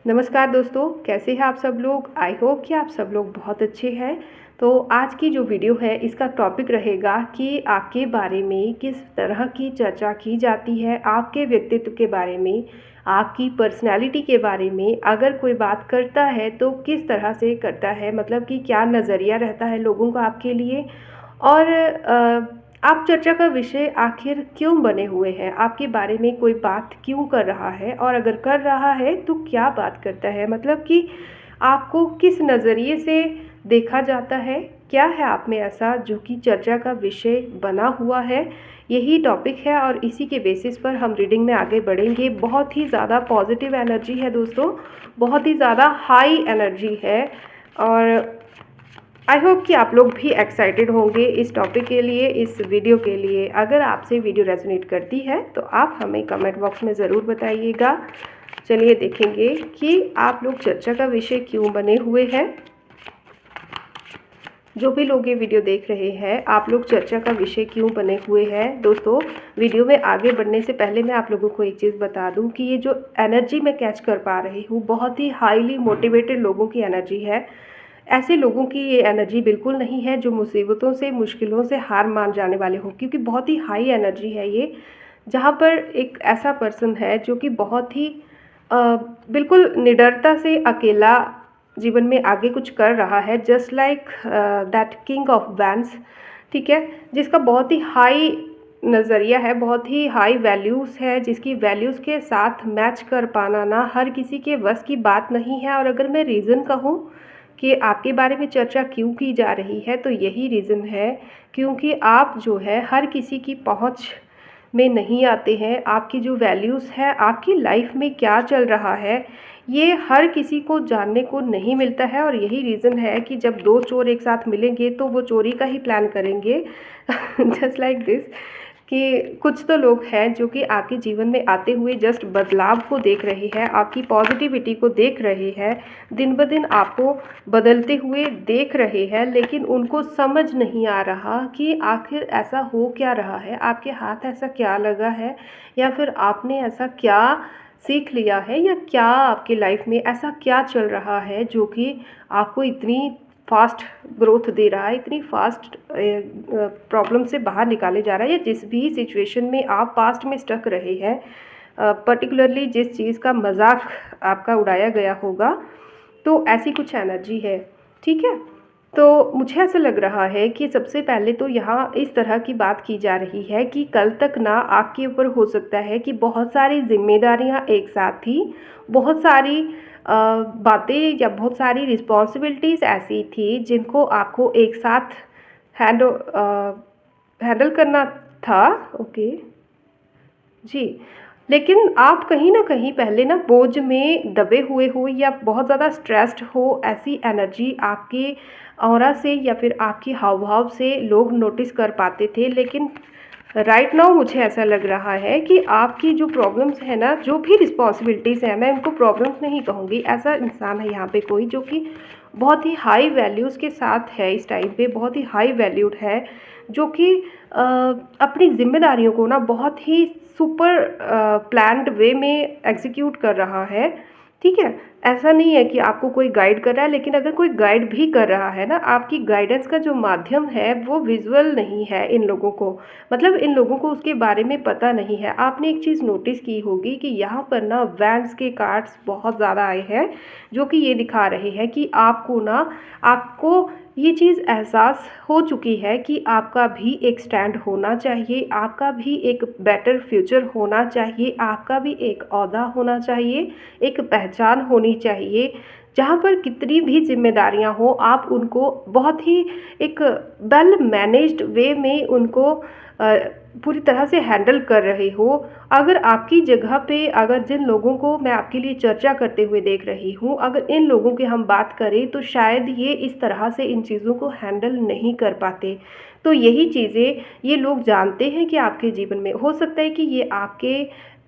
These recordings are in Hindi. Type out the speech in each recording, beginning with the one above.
नमस्कार दोस्तों, कैसे हैं आप सब लोग? आई होप कि आप सब लोग बहुत अच्छे हैं। तो आज की जो वीडियो है इसका टॉपिक रहेगा कि आपके बारे में किस तरह की चर्चा की जाती है, आपके व्यक्तित्व के बारे में, आपकी पर्सनैलिटी के बारे में अगर कोई बात करता है तो किस तरह से करता है, मतलब कि क्या नज़रिया रहता है लोगों का आपके लिए। और आप चर्चा का विषय आखिर क्यों बने हुए हैं, आपके बारे में कोई बात क्यों कर रहा है और अगर कर रहा है तो क्या बात करता है, मतलब कि आपको किस नज़रिए से देखा जाता है, क्या है आप में ऐसा जो कि चर्चा का विषय बना हुआ है। यही टॉपिक है और इसी के बेसिस पर हम रीडिंग में आगे बढ़ेंगे। बहुत ही ज़्यादा पॉजिटिव एनर्जी है दोस्तों, बहुत ही ज़्यादा हाई एनर्जी है और आई होप कि आप लोग भी एक्साइटेड होंगे इस टॉपिक के लिए, इस वीडियो के लिए। अगर आपसे वीडियो रेजोनेट करती है तो आप हमें कमेंट बॉक्स में ज़रूर बताइएगा। चलिए देखेंगे कि आप लोग चर्चा का विषय क्यों बने हुए हैं। जो भी लोग ये वीडियो देख रहे हैं, आप लोग चर्चा का विषय क्यों बने हुए हैं। दोस्तों, वीडियो में आगे बढ़ने से पहले मैं आप लोगों को एक चीज़ बता दूं कि ये जो एनर्जी मैं कैच कर पा रही हूँ, बहुत ही हाईली मोटिवेटेड लोगों की एनर्जी है। ऐसे लोगों की ये एनर्जी बिल्कुल नहीं है जो मुसीबतों से, मुश्किलों से हार मान जाने वाले हो, क्योंकि बहुत ही हाई एनर्जी है ये, जहाँ पर एक ऐसा पर्सन है जो कि बहुत ही बिल्कुल निडरता से अकेला जीवन में आगे कुछ कर रहा है, just like that king of vents, ठीक है, जिसका बहुत ही हाई नज़रिया है, बहुत ही हाई वैल्यूज़ है, जिसकी वैल्यूज़ के साथ मैच कर पाना ना हर किसी के बस की बात नहीं है। और अगर मैं रीज़न कहूँ कि आपके बारे में चर्चा क्यों की जा रही है, तो यही रीज़न है क्योंकि आप जो है हर किसी की पहुंच में नहीं आते हैं। आपकी जो वैल्यूज़ है, आपकी लाइफ में क्या चल रहा है, ये हर किसी को जानने को नहीं मिलता है। और यही रीज़न है कि जब दो चोर एक साथ मिलेंगे तो वो चोरी का ही प्लान करेंगे जस्ट लाइक दिस, कि कुछ तो लोग हैं जो कि आपके जीवन में आते हुए जस्ट बदलाव को देख रहे हैं, आपकी पॉजिटिविटी को देख रहे हैं, दिन ब दिन आपको बदलते हुए देख रहे हैं, लेकिन उनको समझ नहीं आ रहा कि आखिर ऐसा हो क्या रहा है, आपके हाथ ऐसा क्या लगा है, या फिर आपने ऐसा क्या सीख लिया है, या क्या आपकी लाइफ में ऐसा क्या चल रहा है जो कि आपको इतनी फास्ट ग्रोथ दे रहा है, इतनी फास्ट प्रॉब्लम से बाहर निकाले जा रहा है, या जिस भी सिचुएशन में आप पास्ट में स्टक रहे हैं, पर्टिकुलरली जिस चीज़ का मजाक आपका उड़ाया गया होगा, तो ऐसी कुछ एनर्जी है, ठीक है। तो मुझे ऐसा लग रहा है कि सबसे पहले तो यहाँ इस तरह की बात की जा रही है कि कल तक ना आपके ऊपर हो सकता है कि बहुत सारी जिम्मेदारियाँ एक साथ थी, बहुत सारी बातें या बहुत सारी रिस्पॉन्सिबिलिटीज़ ऐसी थी जिनको आपको एक साथ हैंडल करना था। ओके जी, लेकिन आप कहीं न कहीं पहले ना बोझ में दबे हुए हो या बहुत ज़्यादा स्ट्रेस्ड हो, ऐसी एनर्जी आपके ऑरा से या फिर आपके हाव-भाव से लोग नोटिस कर पाते थे। लेकिन राइट नाउ मुझे ऐसा लग रहा है कि आपकी जो प्रॉब्लम्स है ना, जो भी रिस्पॉन्सिबिलिटीज़ हैं, मैं उनको प्रॉब्लम्स नहीं कहूँगी, ऐसा इंसान है यहाँ पे कोई जो कि बहुत ही हाई वैल्यूज़ के साथ है इस टाइम पे, बहुत ही हाई वैल्यूड है, जो कि अपनी ज़िम्मेदारियों को ना बहुत ही सुपर प्लान्ड वे में एग्जीक्यूट कर रहा है, ठीक है। ऐसा नहीं है कि आपको कोई गाइड कर रहा है, लेकिन अगर कोई गाइड भी कर रहा है ना, आपकी गाइडेंस का जो माध्यम है वो विजुअल नहीं है इन लोगों को, मतलब इन लोगों को उसके बारे में पता नहीं है। आपने एक चीज़ नोटिस की होगी कि यहाँ पर ना वैंड्स के कार्ड्स बहुत ज़्यादा आए हैं, जो कि ये दिखा रहे हैं कि आपको ना, आपको ये चीज़ एहसास हो चुकी है कि आपका भी एक स्टैंड होना चाहिए, आपका भी एक बेटर फ्यूचर होना चाहिए, आपका भी एक ओहदा होना चाहिए, एक पहचान होनी चाहिए, जहाँ पर कितनी भी जिम्मेदारियाँ हो आप उनको बहुत ही एक वेल मैनेज्ड वे में उनको पूरी तरह से हैंडल कर रहे हो। अगर आपकी जगह पे, अगर जिन लोगों को मैं आपके लिए चर्चा करते हुए देख रही हूँ, अगर इन लोगों की हम बात करें तो शायद ये इस तरह से इन चीज़ों को हैंडल नहीं कर पाते। तो यही चीज़ें ये लोग जानते हैं कि आपके जीवन में हो सकता है कि ये आपके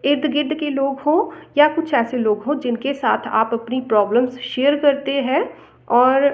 इर्द गिर्द के लोग हों, या कुछ ऐसे लोग हों जिनके साथ आप अपनी प्रॉब्लम्स शेयर करते हैं, और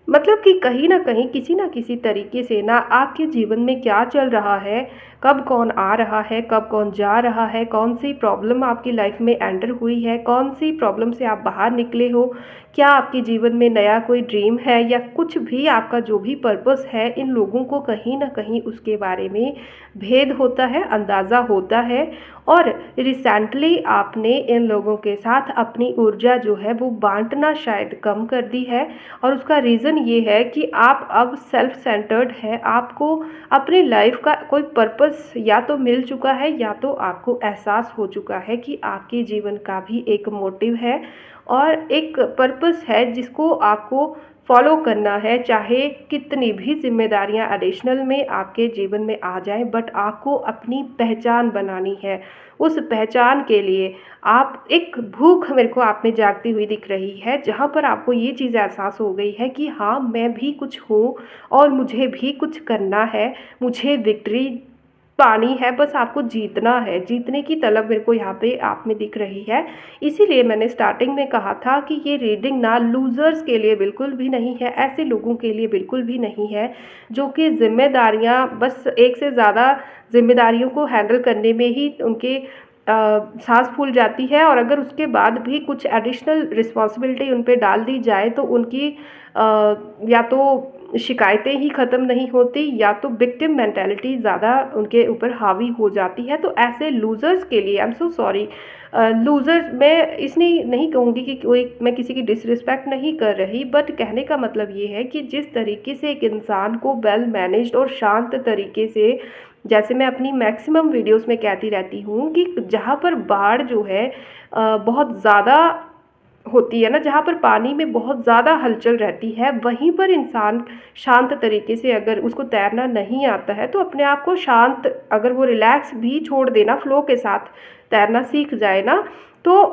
मतलब कि कहीं न कहीं किसी न किसी तरीके से ना आपके जीवन में क्या चल रहा है, कब कौन आ रहा है, कब कौन जा रहा है, कौन-सी प्रॉब्लम आपकी लाइफ़ में एंटर हुई है, कौन-सी प्रॉब्लम से आप बाहर निकले हो, क्या आपके जीवन में नया कोई ड्रीम है या कुछ भी आपका जो भी पर्पस है, इन लोगों को कहीं न कहीं उसके बारे में भेद होता है, अंदाज़ा होता है। और रिसेंटली आपने इन लोगों के साथ अपनी ऊर्जा जो है वो बाँटना शायद कम कर दी है, और उसका रीज़न ये है कि आप अब सेल्फ सेंटर्ड है, आपको अपनी लाइफ का कोई पर्पस या तो मिल चुका है या तो आपको एहसास हो चुका है कि आपके जीवन का भी एक मोटिव है और एक पर्पस है जिसको आपको फॉलो करना है, चाहे कितनी भी जिम्मेदारियां एडिशनल में आपके जीवन में आ जाएं, बट आपको अपनी पहचान बनानी है। उस पहचान के लिए आप एक भूख मेरे को आप में जागती हुई दिख रही है, जहाँ पर आपको ये चीज़ एहसास हो गई है कि हाँ, मैं भी कुछ हूँ और मुझे भी कुछ करना है, मुझे विक्ट्री पानी है, बस आपको जीतना है, जीतने की तलब मेरे को यहाँ पे आप में दिख रही है। इसीलिए मैंने स्टार्टिंग में कहा था कि ये रीडिंग ना लूज़र्स के लिए बिल्कुल भी नहीं है, ऐसे लोगों के लिए बिल्कुल भी नहीं है, जो कि ज़िम्मेदारियाँ बस एक से ज़्यादा ज़िम्मेदारियों को हैंडल करने में ही उनके साँस फूल जाती है, और अगर उसके बाद भी कुछ एडिशनल रिस्पॉन्सिबिलिटी उन पे डाल दी जाए तो उनकी या तो शिकायतें ही ख़त्म नहीं होती या तो विक्टिम मेंटालिटी ज़्यादा उनके ऊपर हावी हो जाती है। तो ऐसे लूज़र्स के लिए I am so sorry, losers मैं इसलिए नहीं कहूँगी कि कोई मैं किसी की डिसरिस्पेक्ट नहीं कर रही, बट कहने का मतलब ये है कि जिस तरीके से एक इंसान को वेल मैनेज्ड और शांत तरीके से, जैसे मैं अपनी मैक्सिमम वीडियोस में कहती रहती हूँ कि जहाँ पर बाढ़ जो है बहुत ज़्यादा होती है ना, जहाँ पर पानी में बहुत ज़्यादा हलचल रहती है, वहीं पर इंसान शांत तरीके से अगर उसको तैरना नहीं आता है तो अपने आप को शांत, अगर वो रिलैक्स भी छोड़ देना, फ्लो के साथ तैरना सीख जाए ना, तो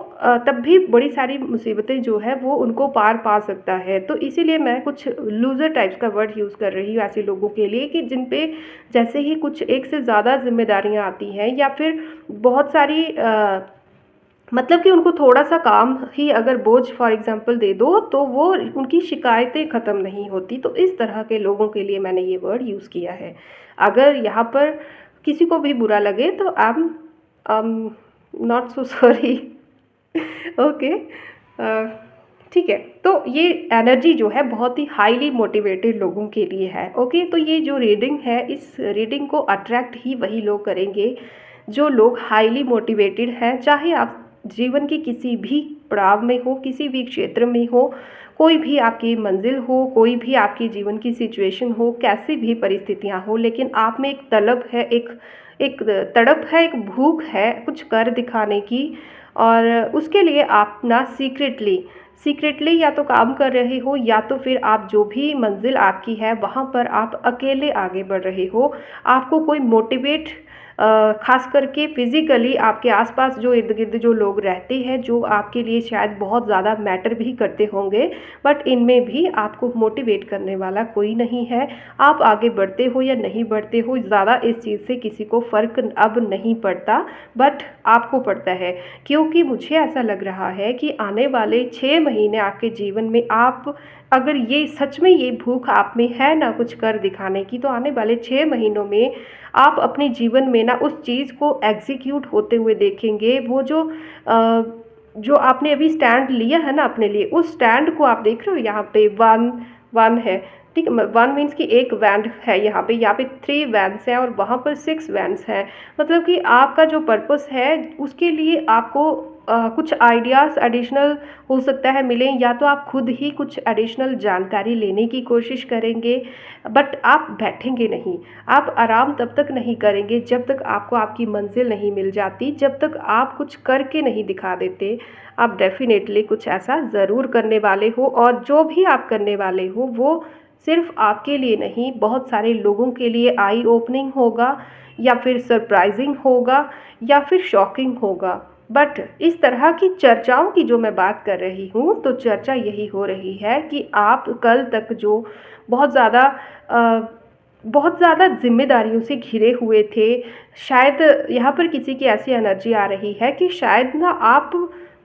तब भी बड़ी सारी मुसीबतें जो है वो उनको पार पा सकता है। तो इसीलिए मैं कुछ लूज़र टाइप्स का वर्ड यूज़ कर रही हूँ ऐसे लोगों के लिए कि जिन पे जैसे ही कुछ एक से ज़्यादा जिम्मेदारियाँ आती हैं या फिर बहुत सारी मतलब कि उनको थोड़ा-सा काम ही अगर बोझ फॉर एग्ज़ाम्पल दे दो, तो वो उनकी शिकायतें ख़त्म नहीं होती। तो इस तरह के लोगों के लिए मैंने ये वर्ड यूज़ किया है। अगर यहाँ पर किसी को भी बुरा लगे तो I am not so sorry. Okay, ठीक है। तो ये एनर्जी जो है बहुत ही हाईली मोटिवेटेड लोगों के लिए है। ओके, तो ये जो रीडिंग है, इस रीडिंग को अट्रैक्ट ही वही लोग करेंगे जो लोग हाईली मोटिवेटेड हैं, चाहे आप जीवन की किसी भी पड़ाव में हो, किसी भी क्षेत्र में हो, कोई भी आपकी मंजिल हो, कोई भी आपकी जीवन की सिचुएशन हो, कैसी भी परिस्थितियाँ हो, लेकिन आप में एक तलब है, एक एक तड़प है, एक भूख है कुछ कर दिखाने की, और उसके लिए आप ना सीक्रेटली या तो काम कर रहे हो या तो फिर आप जो भी मंजिल आपकी है वहाँ पर आप अकेले आगे बढ़ रहे हो। आपको कोई मोटिवेट ख़ास करके फिज़िकली आपके आसपास जो इर्द-गिर्द जो लोग रहते हैं, जो आपके लिए शायद बहुत ज़्यादा मैटर भी करते होंगे, बट इनमें भी आपको मोटिवेट करने वाला कोई नहीं है। आप आगे बढ़ते हो या नहीं बढ़ते हो, ज़्यादा इस चीज़ से किसी को फ़र्क अब नहीं पड़ता, बट आपको पड़ता है। क्योंकि मुझे ऐसा लग रहा है कि आने वाले 6 महीने आपके जीवन में आप, अगर ये सच में ये भूख आप में है ना कुछ कर दिखाने की, तो आने वाले 6 महीनों में आप अपने जीवन में ना उस चीज़ को एग्ज़ीक्यूट होते हुए देखेंगे। वो जो आपने अभी स्टैंड लिया है ना अपने लिए, उस स्टैंड को आप देख रहे हो, यहाँ पे 1 1 है, ठीक है? 1 मीन्स कि 1 वैन है यहाँ पे 3 वैन्स हैं और वहाँ पर 6 वैन्स हैं। मतलब कि आपका जो पर्पस है उसके लिए आपको कुछ आइडियाज़ एडिशनल हो सकता है मिलें, या तो आप खुद ही कुछ एडिशनल जानकारी लेने की कोशिश करेंगे, बट आप बैठेंगे नहीं। आप आराम तब तक नहीं करेंगे जब तक आपको आपकी मंजिल नहीं मिल जाती, जब तक आप कुछ करके नहीं दिखा देते। आप डेफ़िनेटली कुछ ऐसा ज़रूर करने वाले हो, और जो भी आप करने वाले हो वो सिर्फ़ आपके लिए नहीं, बहुत सारे लोगों के लिए आई ओपनिंग होगा, या फिर सरप्राइज़िंग होगा, या फिर शॉकिंग होगा। बट इस तरह की चर्चाओं की जो मैं बात कर रही हूँ, तो चर्चा यही हो रही है कि आप कल तक जो बहुत ज़्यादा अ, बहुत ज़्यादा ज़िम्मेदारियों से घिरे हुए थे, शायद यहाँ पर किसी की ऐसी एनर्जी आ रही है कि शायद ना आप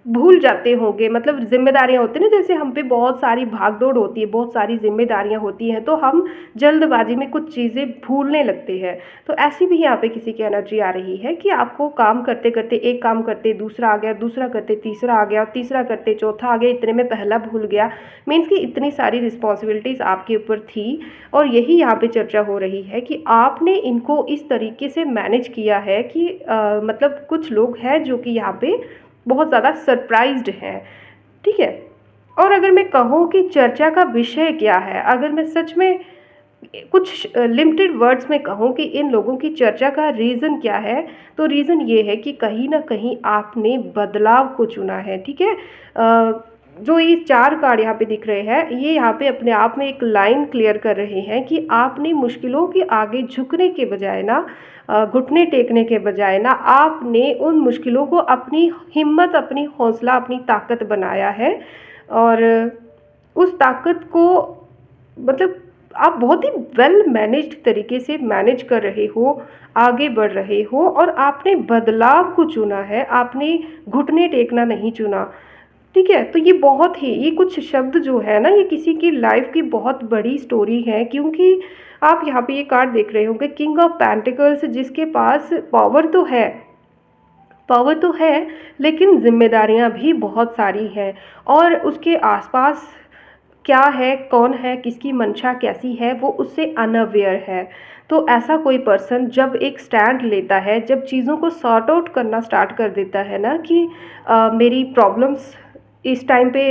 भूल जाते होंगे, मतलब ज़िम्मेदारियाँ होती हैं ना, जैसे हम पे बहुत सारी भाग-दौड़ होती है, बहुत सारी ज़िम्मेदारियाँ होती हैं, तो हम जल्दबाज़ी में कुछ चीज़ें भूलने लगते हैं। तो ऐसी भी यहाँ पे किसी की एनर्जी आ रही है कि आपको काम करते-करते, एक काम करते दूसरा आ गया, दूसरा करते तीसरा आ गया, और तीसरा करते चौथा आ गया, इतने में पहला भूल गया। मीन्स कि इतनी सारी रिस्पॉन्सिबिलिटीज़ आपके ऊपर थी, और यही यहाँ पे चर्चा हो रही है कि आपने इनको इस तरीके से मैनेज किया है कि मतलब कुछ लोग हैं जो कि यहाँ पे बहुत ज़्यादा सरप्राइज्ड हैं, ठीक है। और अगर मैं कहूँ कि चर्चा का विषय क्या है, अगर मैं सच में कुछ लिमिटेड वर्ड्स में कहूँ कि इन लोगों की चर्चा का रीज़न क्या है, तो रीज़न ये है कि कहीं न कहीं आपने बदलाव को चुना है, ठीक है। जो ये 4 कार्ड यहाँ पे दिख रहे हैं, ये यहाँ पे अपने आप में एक लाइन क्लियर कर रहे हैं कि आपने मुश्किलों के आगे झुकने के बजाय ना, घुटने टेकने के बजाय ना, आपने उन मुश्किलों को अपनी हिम्मत, अपनी हौसला, अपनी ताकत बनाया है। और उस ताकत को, मतलब आप बहुत ही वेल मैनेज्ड तरीके से मैनेज कर रहे हो, आगे बढ़ रहे हो, और आपने बदलाव को चुना है, आपने घुटने टेकना नहीं चुना, ठीक है। तो ये बहुत ही, ये कुछ शब्द जो है ना, ये किसी की लाइफ की बहुत बड़ी स्टोरी है, क्योंकि आप यहाँ पे ये कार्ड देख रहे होंगे, किंग ऑफ पेंटिकल्स, जिसके पास पावर तो है, लेकिन जिम्मेदारियां भी बहुत सारी हैं, और उसके आसपास क्या है, कौन है, किसकी मंशा कैसी है, वो उससे अनअवेयर है। तो ऐसा कोई पर्सन जब एक स्टैंड लेता है, जब चीज़ों को सॉर्ट आउट करना स्टार्ट कर देता है ना, कि मेरी प्रॉब्लम्स इस टाइम पे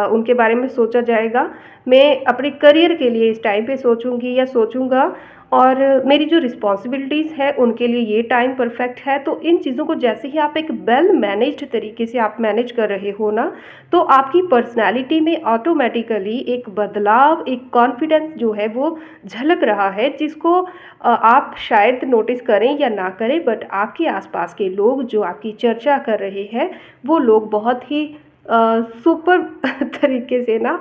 उनके बारे में सोचा जाएगा, मैं अपने करियर के लिए इस टाइम पे सोचूंगी या सोचूंगा, और मेरी जो रिस्पॉन्सिबिलिटीज़ हैं उनके लिए ये टाइम परफेक्ट है। तो इन चीज़ों को जैसे ही आप एक वेल मैनेज्ड तरीके से आप मैनेज कर रहे हो ना, तो आपकी पर्सनैलिटी में ऑटोमेटिकली एक बदलाव, एक कॉन्फिडेंस जो है वो झलक रहा है, जिसको आप शायद नोटिस करें या ना करें, बट आपके आसपास के लोग जो आपकी चर्चा कर रहे हैं, वो लोग बहुत ही सुपर तरीके से ना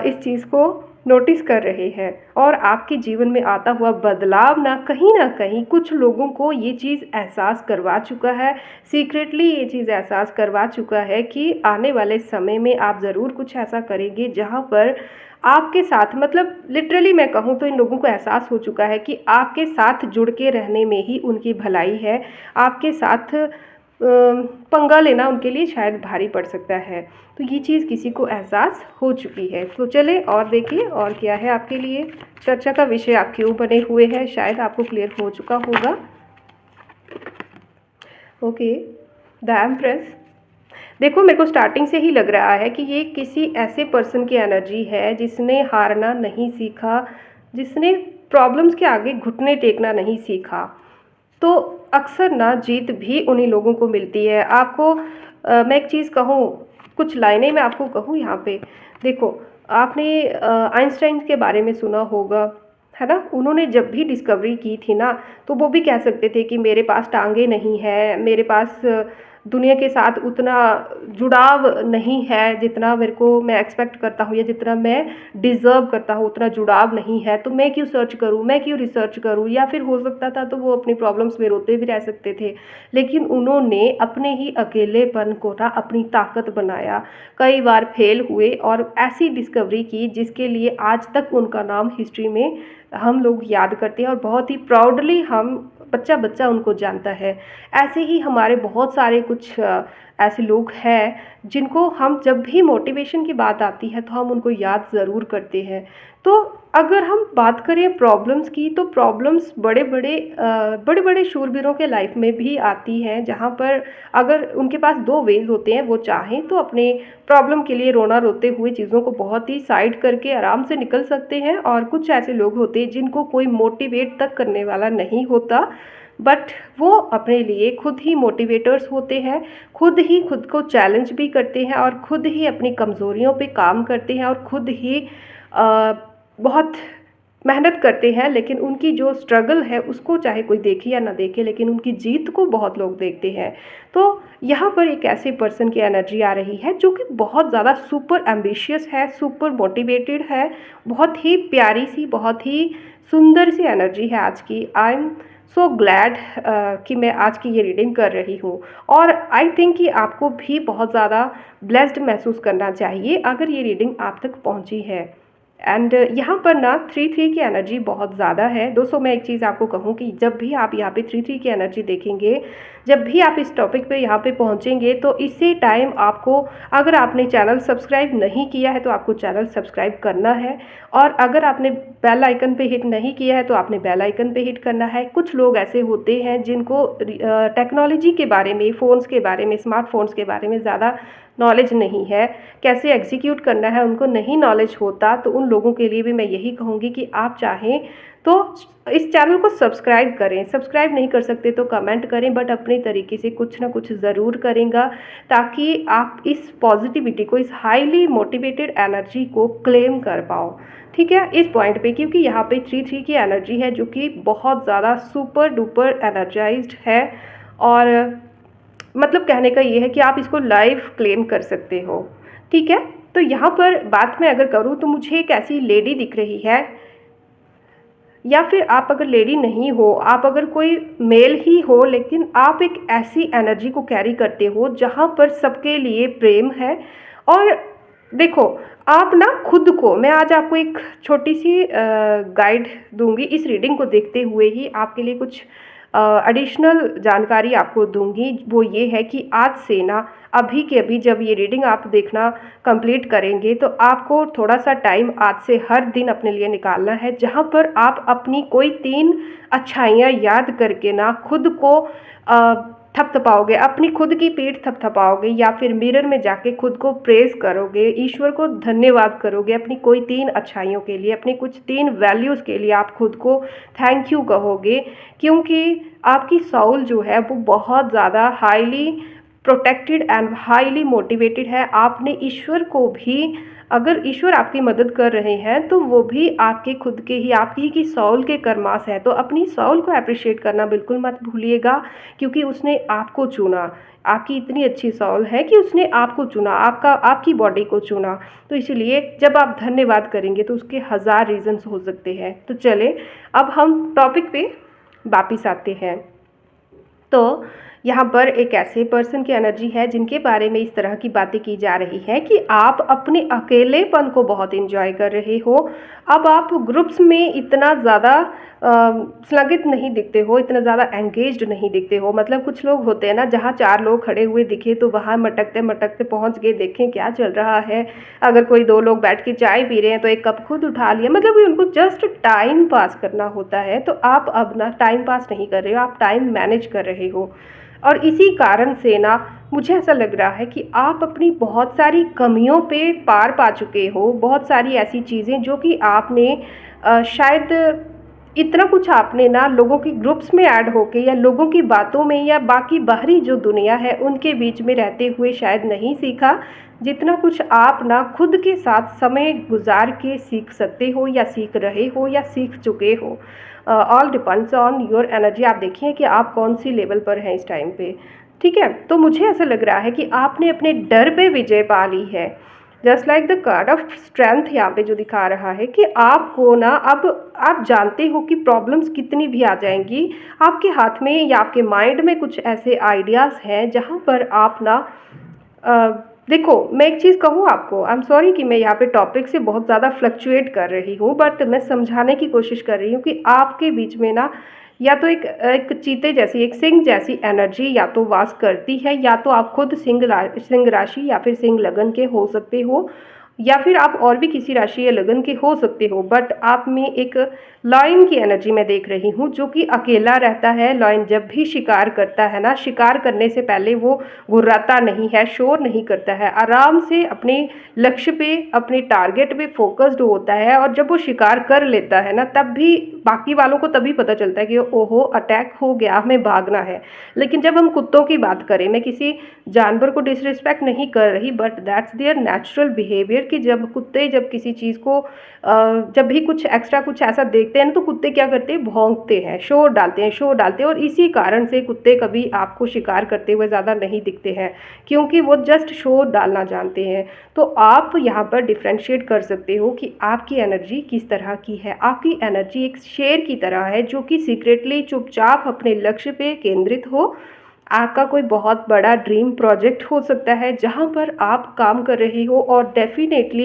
इस चीज़ को नोटिस कर रहे हैं। और आपके जीवन में आता हुआ बदलाव ना कहीं कुछ लोगों को ये चीज़ एहसास करवा चुका है, सीक्रेटली ये चीज़ एहसास करवा चुका है कि आने वाले समय में आप ज़रूर कुछ ऐसा करेंगे जहाँ पर आपके साथ, मतलब लिटरली मैं कहूँ तो इन लोगों को एहसास हो चुका है कि आपके साथ जुड़ के रहने में ही उनकी भलाई है। आपके साथ पंगा लेना उनके लिए शायद भारी पड़ सकता है। तो ये चीज़ किसी को एहसास हो चुकी है। तो चले और देखिए और क्या है आपके लिए, चर्चा का विषय आप क्यों बने हुए हैं, शायद आपको क्लियर हो चुका होगा। Okay, the empress. देखो, मेरे को स्टार्टिंग से ही लग रहा है कि ये किसी ऐसे पर्सन की एनर्जी है जिसने हारना नहीं सीखा, जिसने प्रॉब्लम्स के आगे घुटने टेकना नहीं सीखा। तो अक्सर ना जीत भी उन्हीं लोगों को मिलती है। आपको मैं एक चीज़ कहूँ, कुछ लाइनें मैं आपको कहूँ यहाँ पे। देखो, आपने आइंस्टाइन के बारे में सुना होगा, है ना? उन्होंने जब भी डिस्कवरी की थी ना, तो वो भी कह सकते थे कि मेरे पास टाँगें नहीं हैं, मेरे पास दुनिया के साथ उतना जुड़ाव नहीं है जितना मेरे को मैं एक्सपेक्ट करता हूँ, या जितना मैं डिज़र्व करता हूँ उतना जुड़ाव नहीं है, तो मैं क्यों सर्च करूँ, मैं क्यों रिसर्च करूँ। या फिर हो सकता था तो वो अपनी प्रॉब्लम्स में रोते भी रह सकते थे, लेकिन उन्होंने अपने ही अकेलेपन को ना अपनी ताकत बनाया, कई बार फेल हुए और ऐसी डिस्कवरी की जिसके लिए आज तक उनका नाम हिस्ट्री में हम लोग याद करते हैं, और बहुत ही प्राउडली हम बच्चा बच्चा उनको जानता है। ऐसे ही हमारे बहुत सारे कुछ ऐसे लोग हैं जिनको हम जब भी मोटिवेशन की बात आती है तो हम उनको याद ज़रूर करते हैं। तो अगर हम बात करें प्रॉब्लम्स की, तो प्रॉब्लम्स बड़े बड़े शूरवीरों के लाइफ में भी आती हैं, जहाँ पर अगर उनके पास दो वेज होते हैं, वो चाहें तो अपने प्रॉब्लम के लिए रोना रोते हुए चीज़ों को बहुत ही साइड करके आराम से निकल सकते हैं, और कुछ ऐसे लोग होते हैं जिनको कोई मोटिवेट तक करने वाला नहीं होता, बट वो अपने लिए खुद ही मोटिवेटर्स होते हैं, खुद ही खुद को चैलेंज भी करते हैं, और खुद ही अपनी कमज़ोरियों पे काम करते हैं, और खुद ही बहुत मेहनत करते हैं, लेकिन उनकी जो स्ट्रगल है उसको चाहे कोई देखे या ना देखे, लेकिन उनकी जीत को बहुत लोग देखते हैं। तो यहाँ पर एक ऐसे पर्सन की एनर्जी आ रही है जो कि बहुत ज़्यादा सुपर एम्बिशियस है, सुपर मोटिवेटेड है, बहुत ही प्यारी सी, बहुत ही सुंदर सी एनर्जी है आज की। आई एम सो ग्लैड कि मैं आज की ये रीडिंग कर रही हूँ। और आई थिंक कि आपको भी बहुत ज़्यादा ब्लेस्ड महसूस करना चाहिए अगर ये रीडिंग आप तक पहुँची है। एंड यहाँ पर ना 3-3 की एनर्जी बहुत ज़्यादा है। दोस्तों मैं एक चीज़ आपको कहूँ कि जब भी आप यहाँ पे 3-3 की एनर्जी देखेंगे, जब भी आप इस टॉपिक पे यहाँ पे पहुँचेंगे, तो इसी टाइम आपको, अगर आपने चैनल सब्सक्राइब नहीं किया है तो आपको चैनल सब्सक्राइब करना है, और अगर आपने बेल आइकन पे हिट नहीं किया है तो आपने बेल आइकन पे हिट करना है। कुछ लोग ऐसे होते हैं जिनको टेक्नोलॉजी के बारे में, फ़ोन्स के बारे में, स्मार्टफोन्स के बारे में ज़्यादा नॉलेज नहीं है, कैसे एग्जीक्यूट करना है उनको नहीं नॉलेज होता। तो उन लोगों के लिए भी मैं यही कहूँगी कि आप चाहें तो इस चैनल को सब्सक्राइब करें। सब्सक्राइब नहीं कर सकते तो कमेंट करें, बट अपने तरीके से कुछ ना कुछ ज़रूर करेंगे, ताकि आप इस पॉजिटिविटी को, इस हाईली मोटिवेटेड एनर्जी को क्लेम कर पाओ। ठीक है, इस पॉइंट पे, क्योंकि यहाँ पे 3-3 की एनर्जी है जो कि बहुत ज़्यादा सुपर डुपर एनर्जाइज्ड है। और मतलब कहने का ये है कि आप इसको लाइव क्लेम कर सकते हो। ठीक है, तो यहाँ पर बात मैं अगर करूँ तो मुझे एक ऐसी लेडी दिख रही है, या फिर आप अगर लेडी नहीं हो, आप अगर कोई मेल ही हो, लेकिन आप एक ऐसी एनर्जी को कैरी करते हो जहाँ पर सबके लिए प्रेम है। और देखो, आप ना खुद को, मैं आज आपको एक छोटी सी गाइड दूंगी इस रीडिंग को देखते हुए ही, आपके लिए कुछ एडिशनल जानकारी आपको दूंगी। वो ये है कि आज से ना, अभी के अभी जब ये रीडिंग आप देखना कंप्लीट करेंगे, तो आपको थोड़ा सा टाइम आज से हर दिन अपने लिए निकालना है, जहाँ पर आप अपनी कोई 3 अच्छाइयाँ याद करके ना खुद को थपथपाओगे, अपनी खुद की पीठ थपथपाओगे, या फिर मिरर में जाके खुद को प्रेज़ करोगे, ईश्वर को धन्यवाद करोगे अपनी कोई 3 अच्छाइयों के लिए, अपनी कुछ 3 वैल्यूज़ के लिए आप खुद को थैंक यू कहोगे। क्योंकि आपकी सोल जो है वो बहुत ज़्यादा highly protected and highly motivated है। आपने ईश्वर को भी, अगर ईश्वर आपकी मदद कर रहे हैं तो वो भी आपके खुद के ही, आपकी की सोल के कर्मास है। तो अपनी सोल को अप्रिशिएट करना बिल्कुल मत भूलिएगा, क्योंकि उसने आपको चुना। आपकी इतनी अच्छी सोल है कि उसने आपको चुना, आपकी बॉडी को चुना। तो इसीलिए जब आप धन्यवाद करेंगे तो उसके 1000 रीज़न्स हो सकते हैं। तो चलें, अब हम टॉपिक पे वापिस आते हैं। तो यहाँ पर एक ऐसे पर्सन की एनर्जी है जिनके बारे में इस तरह की बातें की जा रही हैं कि आप अपने अकेलेपन को बहुत एंजॉय कर रहे हो। अब आप ग्रुप्स में इतना ज़्यादा संलग्नित नहीं दिखते हो, इतना ज़्यादा एंगेज्ड नहीं दिखते हो। मतलब कुछ लोग होते हैं ना, जहाँ 4 लोग खड़े हुए दिखे तो वहाँ मटकते मटकते पहुँच गए, देखें क्या चल रहा है। अगर कोई 2 लोग बैठ के चाय पी रहे हैं तो एक कप खुद उठा लिया, मतलब कि उनको जस्ट टाइम पास करना होता है। तो आप अब ना टाइम पास नहीं कर रहे हो, आप टाइम मैनेज कर रहे हो। और इसी कारण से ना मुझे ऐसा लग रहा है कि आप अपनी बहुत सारी कमियों पे पार पा चुके हो। बहुत सारी ऐसी चीज़ें जो कि आपने शायद इतना कुछ आपने ना लोगों के ग्रुप्स में ऐड होके, या लोगों की बातों में, या बाकी बाहरी जो दुनिया है उनके बीच में रहते हुए शायद नहीं सीखा, जितना कुछ आप ना खुद के साथ समय गुजार के सीख सकते हो, या सीख रहे हो, या सीख चुके हो। All depends on your energy. आप देखिए कि आप कौन सी लेवल पर हैं इस टाइम पे। ठीक है, तो मुझे ऐसा लग रहा है कि आपने अपने डर पे विजय पा ली है। Just like the card of strength यहाँ पे जो दिखा रहा है कि आपको ना, अब आप जानते हो कि प्रॉब्लम्स कितनी भी आ जाएंगी, आपके हाथ में या आपके माइंड में कुछ ऐसे आइडियाज़ हैं जहाँ पर आप ना देखो, मैं एक चीज़ कहूँ आपको, आई एम सॉरी कि मैं यहाँ पे टॉपिक से बहुत ज़्यादा फ्लक्चुएट कर रही हूँ, बट मैं समझाने की कोशिश कर रही हूँ कि आपके बीच में ना, या तो एक चीते जैसी, एक सिंह जैसी एनर्जी या तो वास करती है, या तो आप खुद सिंह राशि या फिर सिंह लगन के हो सकते हो, या फिर आप और भी किसी राशि या लगन के हो सकते हो। बट आप में एक लॉयन की एनर्जी मैं देख रही हूँ, जो कि अकेला रहता है। लॉयन जब भी शिकार करता है ना, शिकार करने से पहले वो घुर्राता नहीं है, शोर नहीं करता है, आराम से अपने लक्ष्य पे, अपने टारगेट पे फोकस्ड होता है। और जब वो शिकार कर लेता है ना, तब भी बाकी वालों को तभी पता चलता है कि ओहो अटैक हो गया, हमें भागना है। लेकिन जब हम कुत्तों की बात करें, मैं किसी जानवर को डिसरिस्पेक्ट नहीं कर रही, but that's there natural behaviour behaviour कि जब कुत्ते जब किसी चीज़ को जब भी कुछ एक्स्ट्रा कुछ ऐसा देखते हैं ना, तो कुत्ते क्या करते हैं, भौंकते हैं, शोर डालते हैं, और इसी कारण से कुत्ते कभी आपको शिकार करते हुए ज़्यादा नहीं दिखते हैं, क्योंकि वो जस्ट शोर डालना जानते हैं। तो आप यहाँ पर डिफ्रेंशिएट कर सकते हो कि आपकी एनर्जी किस तरह की है। आपकी एनर्जी एक शेर की तरह है जो कि सीक्रेटली चुपचाप अपने लक्ष्य पे केंद्रित हो। आपका कोई बहुत बड़ा ड्रीम प्रोजेक्ट हो सकता है जहाँ पर आप काम कर रहे हो, और डेफिनेटली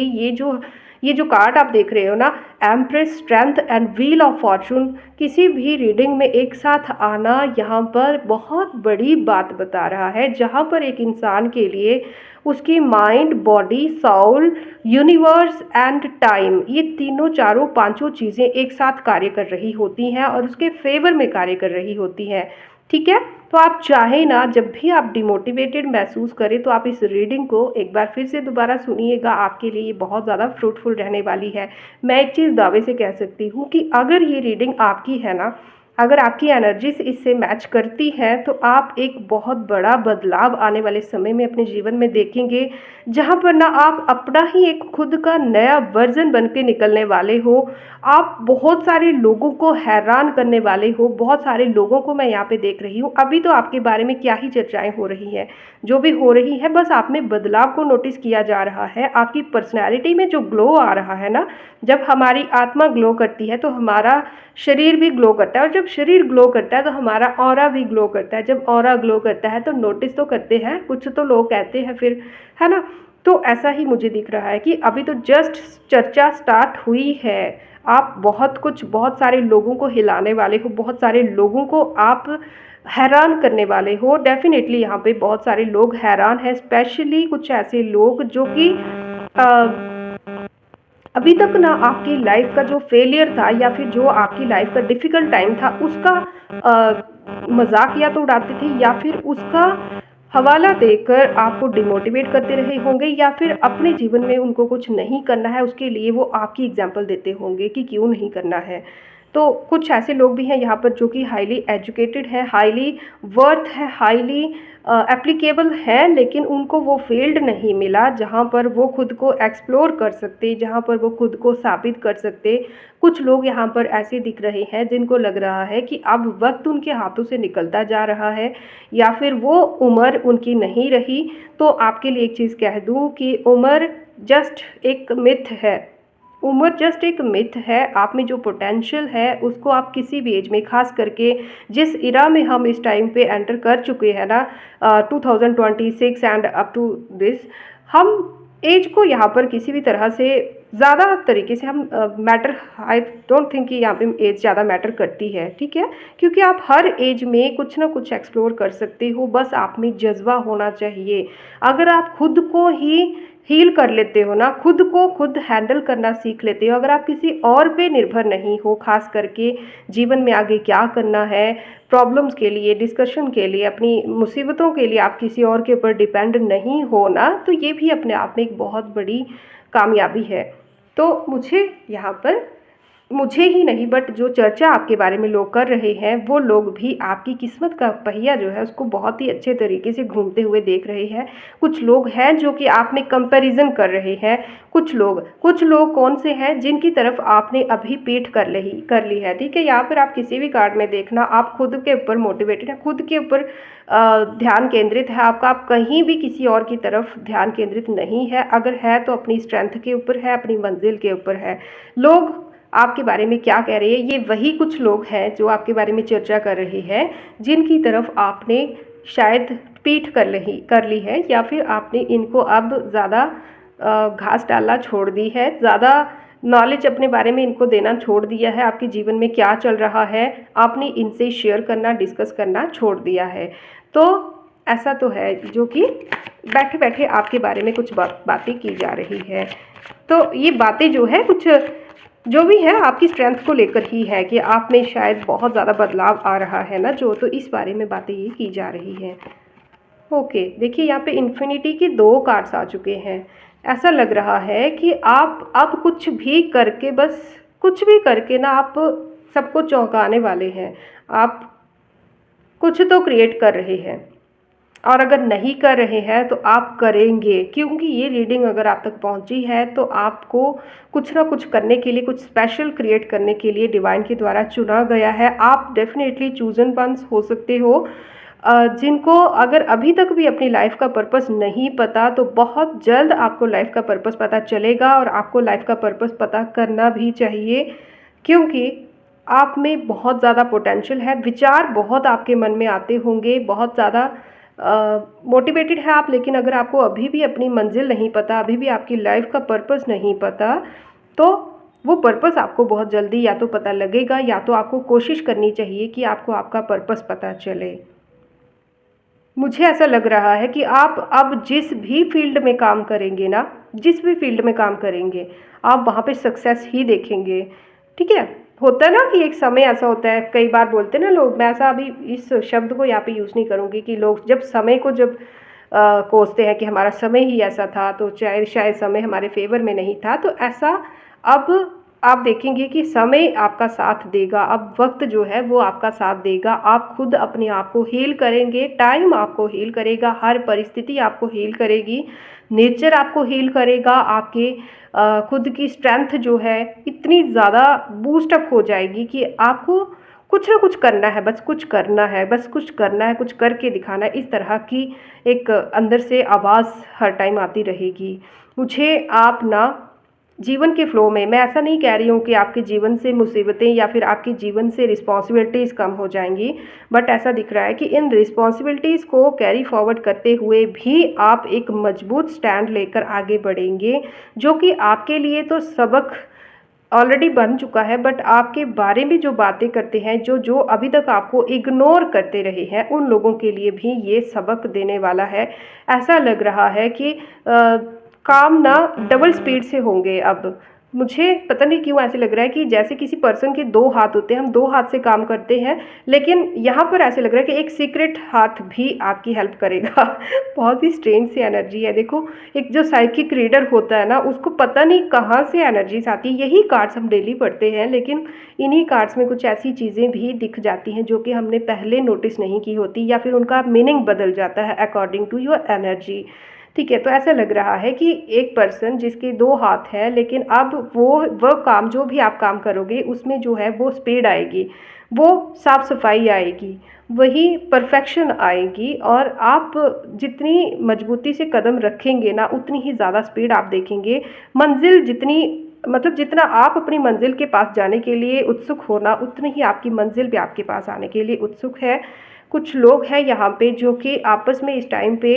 ये जो कार्ड आप देख रहे हो ना, empress, strength and wheel of Fortune, किसी भी रीडिंग में एक साथ आना यहाँ पर बहुत बड़ी बात बता रहा है, जहाँ पर एक इंसान के लिए उसकी mind, body, soul, universe and time, ये तीनों चारों पांचों चीज़ें एक साथ कार्य कर रही होती हैं और उसके फेवर में कार्य कर रही होती हैं। ठीक है, तो आप चाहें ना, जब भी आप डिमोटिवेटेड महसूस करें तो आप इस रीडिंग को एक बार फिर से दोबारा सुनिएगा, आपके लिए बहुत ज़्यादा फ्रूटफुल रहने वाली है। मैं एक चीज़ दावे से कह सकती हूँ कि अगर ये रीडिंग आपकी है ना, अगर आपकी एनर्जी से इससे मैच करती है, तो आप एक बहुत बड़ा बदलाव आने वाले समय में अपने जीवन में देखेंगे, जहाँ पर ना आप अपना ही एक खुद का नया वर्जन बन के निकलने वाले हो। आप बहुत सारे लोगों को हैरान करने वाले हो, बहुत सारे लोगों को मैं यहाँ पे देख रही हूँ। अभी तो आपके बारे में क्या ही चर्चाएं हो रही हैं, जो भी हो रही है, बस आप में बदलाव को नोटिस किया जा रहा है। आपकी पर्सनैलिटी में जो ग्लो आ रहा है ना, जब हमारी आत्मा ग्लो करती है तो हमारा शरीर भी ग्लो करता है, और जब शरीर ग्लो करता है तो हमारा ऑरा भी ग्लो करता है। जब ऑरा ग्लो करता है तो नोटिस तो करते हैं, कुछ तो लोग कहते हैं फिर, है ना। तो ऐसा ही मुझे दिख रहा है कि अभी तो जस्ट चर्चा स्टार्ट हुई है। आप बहुत कुछ, बहुत सारे लोगों को हिलाने वाले हो, बहुत सारे लोगों को आप हैरान करने वाले हो। डेफिनेटली यहाँ पे बहुत सारे लोग हैरान हैं, स्पेशली कुछ ऐसे लोग जो कि अभी तक ना आपकी लाइफ का जो फेलियर था या फिर जो आपकी लाइफ का डिफ़िकल्ट टाइम था, उसका मजाक या तो उड़ाते थे, या फिर उसका हवाला देकर आपको डिमोटिवेट करते रहे होंगे, या फिर अपने जीवन में उनको कुछ नहीं करना है उसके लिए वो आपकी एग्जाम्पल देते होंगे कि क्यों नहीं करना है। तो कुछ ऐसे लोग भी हैं यहाँ पर जो कि हाईली एजुकेटेड है, हाईली वर्थ है, हाईली एप्लीकेबल है, लेकिन उनको वो फील्ड नहीं मिला जहाँ पर वो खुद को एक्सप्लोर कर सकते, जहाँ पर वो खुद को साबित कर सकते। कुछ लोग यहाँ पर ऐसे दिख रहे हैं जिनको लग रहा है कि अब वक्त उनके हाथों से निकलता जा रहा है, या फिर वो उम्र उनकी नहीं रही। तो आपके लिए एक चीज़ कह दूँ कि उम्र जस्ट एक मिथ है। उम्र जस्ट एक मिथ है। आप में जो पोटेंशियल है उसको आप किसी भी एज में, खास करके जिस इरा में हम इस टाइम पे एंटर कर चुके हैं ना, 2026 एंड अप टू दिस, हम एज को यहाँ पर किसी भी तरह से ज़्यादा तरीके से हम मैटर, आई डोंट थिंक कि यहाँ पे एज ज़्यादा मैटर करती है। ठीक है, क्योंकि आप हर एज में कुछ ना कुछ एक्सप्लोर कर सकते हो, बस आप में जज्बा होना चाहिए। अगर आप खुद को ही हील कर लेते हो ना, खुद को खुद हैंडल करना सीख लेते हो, अगर आप किसी और पे निर्भर नहीं हो, खास करके जीवन में आगे क्या करना है, प्रॉब्लम्स के लिए, डिस्कशन के लिए, अपनी मुसीबतों के लिए आप किसी और के ऊपर डिपेंड नहीं हो ना, तो ये भी अपने आप में एक बहुत बड़ी कामयाबी है। तो मुझे यहाँ पर, मुझे ही नहीं बट जो चर्चा आपके बारे में लोग कर रहे हैं, वो लोग भी आपकी किस्मत का पहिया जो है उसको बहुत ही अच्छे तरीके से घूमते हुए देख रहे हैं। कुछ लोग हैं जो कि आप में कंपैरिजन कर रहे हैं। कुछ लोग कौन से हैं, जिनकी तरफ आपने अभी पीठ कर ली है। ठीक है, यहाँ पर आप किसी भी कार्ड में देखना, आप खुद के ऊपर मोटिवेटेड हैं, खुद के ऊपर ध्यान केंद्रित है आपका। आप कहीं भी किसी और की तरफ ध्यान केंद्रित नहीं है, अगर है तो अपनी स्ट्रेंथ के ऊपर है, अपनी मंजिल के ऊपर है। लोग आपके बारे में क्या कह रहे हैं, ये वही कुछ लोग हैं जो आपके बारे में चर्चा कर रहे हैं, जिनकी तरफ आपने शायद पीठ कर ली है, या फिर आपने इनको अब ज़्यादा घास डालना छोड़ दी है, ज़्यादा नॉलेज अपने बारे में इनको देना छोड़ दिया है। आपके जीवन में क्या चल रहा है आपने इनसे शेयर करना, डिस्कस करना छोड़ दिया है। तो ऐसा तो है जो कि बैठे बैठे आपके बारे में कुछ बातें की जा रही है। तो ये बातें जो है, कुछ जो भी है आपकी स्ट्रेंथ को लेकर ही है कि आप में शायद बहुत ज़्यादा बदलाव आ रहा है ना, जो तो इस बारे में बातें ये की जा रही हैं। ओके, देखिए यहाँ पे इन्फिनिटी के 2 कार्ड्स आ चुके हैं। ऐसा लग रहा है कि आप अब कुछ भी करके, बस कुछ भी करके ना आप सबको चौंकाने वाले हैं। आप कुछ तो क्रिएट कर रहे हैं। और अगर नहीं कर रहे हैं तो आप करेंगे, क्योंकि ये रीडिंग अगर आप तक पहुंची है तो आपको कुछ ना कुछ करने के लिए, कुछ स्पेशल क्रिएट करने के लिए डिवाइन के द्वारा चुना गया है। आप डेफिनेटली चूजन वंस हो सकते हो, जिनको अगर अभी तक भी अपनी लाइफ का पर्पस नहीं पता, तो बहुत जल्द आपको लाइफ का पर्पस पता चलेगा। और आपको लाइफ का पर्पस पता करना भी चाहिए, क्योंकि आप में बहुत ज़्यादा पोटेंशियल है। विचार बहुत आपके मन में आते होंगे, बहुत ज़्यादा मोटिवेटेड है आप, लेकिन अगर आपको अभी भी अपनी मंजिल नहीं पता, अभी भी आपकी लाइफ का पर्पस नहीं पता, तो वो पर्पस आपको बहुत जल्दी या तो पता लगेगा, या तो आपको कोशिश करनी चाहिए कि आपको आपका पर्पस पता चले। मुझे ऐसा लग रहा है कि आप अब जिस भी फील्ड में काम करेंगे ना, जिस भी फील्ड में काम करेंगे, आप वहाँ पे सक्सेस ही देखेंगे। ठीक है? होता है ना कि एक समय ऐसा होता है, कई बार बोलते हैं ना लोग, मैं ऐसा अभी इस शब्द को यहाँ पे यूज़ नहीं करूँगी, कि लोग जब समय को जब कोसते हैं कि हमारा समय ही ऐसा था, तो चाहे शायद समय हमारे फेवर में नहीं था, तो ऐसा अब आप देखेंगे कि समय आपका साथ देगा। अब वक्त जो है वो आपका साथ देगा। आप खुद अपने आप को हील करेंगे, टाइम आपको हील करेगा, हर परिस्थिति आपको हील करेगी, नेचर आपको हील करेगा। आपके खुद की स्ट्रेंथ जो है इतनी ज़्यादा बूस्टअप हो जाएगी कि आपको कुछ ना कुछ करना है, बस कुछ करना है, बस कुछ करना है, कुछ करके दिखाना है। इस तरह की एक अंदर से आवाज़ हर टाइम आती रहेगी। मुझे आप ना जीवन के फ्लो में, मैं ऐसा नहीं कह रही हूँ कि आपके जीवन से मुसीबतें या फिर आपके जीवन से रिस्पॉन्सिबिलिटीज़ कम हो जाएंगी, बट ऐसा दिख रहा है कि इन रिस्पॉन्सिबिलिटीज़ को कैरी फॉरवर्ड करते हुए भी आप एक मजबूत स्टैंड लेकर आगे बढ़ेंगे, जो कि आपके लिए तो सबक ऑलरेडी बन चुका है, बट आपके बारे में जो बातें करते हैं, जो जो अभी तक आपको इग्नोर करते रहे हैं, उन लोगों के लिए भी ये सबक देने वाला है। ऐसा लग रहा है कि काम ना डबल स्पीड से होंगे अब। मुझे पता नहीं क्यों ऐसे लग रहा है कि जैसे किसी पर्सन के दो हाथ होते हैं, हम दो हाथ से काम करते हैं, लेकिन यहाँ पर ऐसे लग रहा है कि एक सीक्रेट हाथ भी आपकी हेल्प करेगा। बहुत ही स्ट्रेंज सी एनर्जी है। देखो, एक जो साइकिक रीडर होता है ना, उसको पता नहीं कहाँ से एनर्जीज आती है। यही कार्ड्स हम डेली पढ़ते हैं, लेकिन इन्हीं कार्ड्स में कुछ ऐसी चीज़ें भी दिख जाती हैं जो कि हमने पहले नोटिस नहीं की होती, या फिर उनका मीनिंग बदल जाता है अकॉर्डिंग टू योर एनर्जी। ठीक है, तो ऐसा लग रहा है कि एक पर्सन जिसके दो हाथ हैं, लेकिन अब वो काम, जो भी आप काम करोगे उसमें जो है वो स्पीड आएगी, वो साफ सफाई आएगी, वही परफेक्शन आएगी। और आप जितनी मजबूती से कदम रखेंगे ना, उतनी ही ज़्यादा स्पीड आप देखेंगे। मंजिल जितनी, मतलब जितना आप अपनी मंजिल के पास जाने के लिए उत्सुक होना, उतनी ही आपकी मंजिल भी आपके पास आने के लिए उत्सुक है। कुछ लोग हैं यहाँ पे जो कि आपस में इस टाइम पे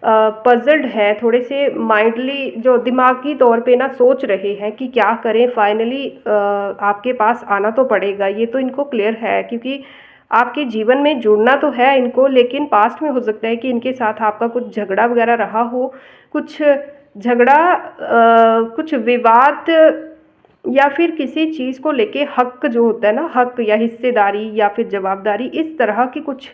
पजल्ड हैं, थोड़े से माइंडली, जो दिमागी तौर पे ना सोच रहे हैं कि क्या करें। फाइनली आपके पास आना तो पड़ेगा, ये तो इनको क्लियर है, क्योंकि आपके जीवन में जुड़ना तो है इनको, लेकिन पास्ट में हो सकता है कि इनके साथ आपका कुछ झगड़ा वगैरह रहा हो, कुछ झगड़ा, कुछ विवाद, या फिर किसी चीज़ को लेके हक जो होता है ना, हक या हिस्सेदारी या फिर जवाबदारी, इस तरह की कुछ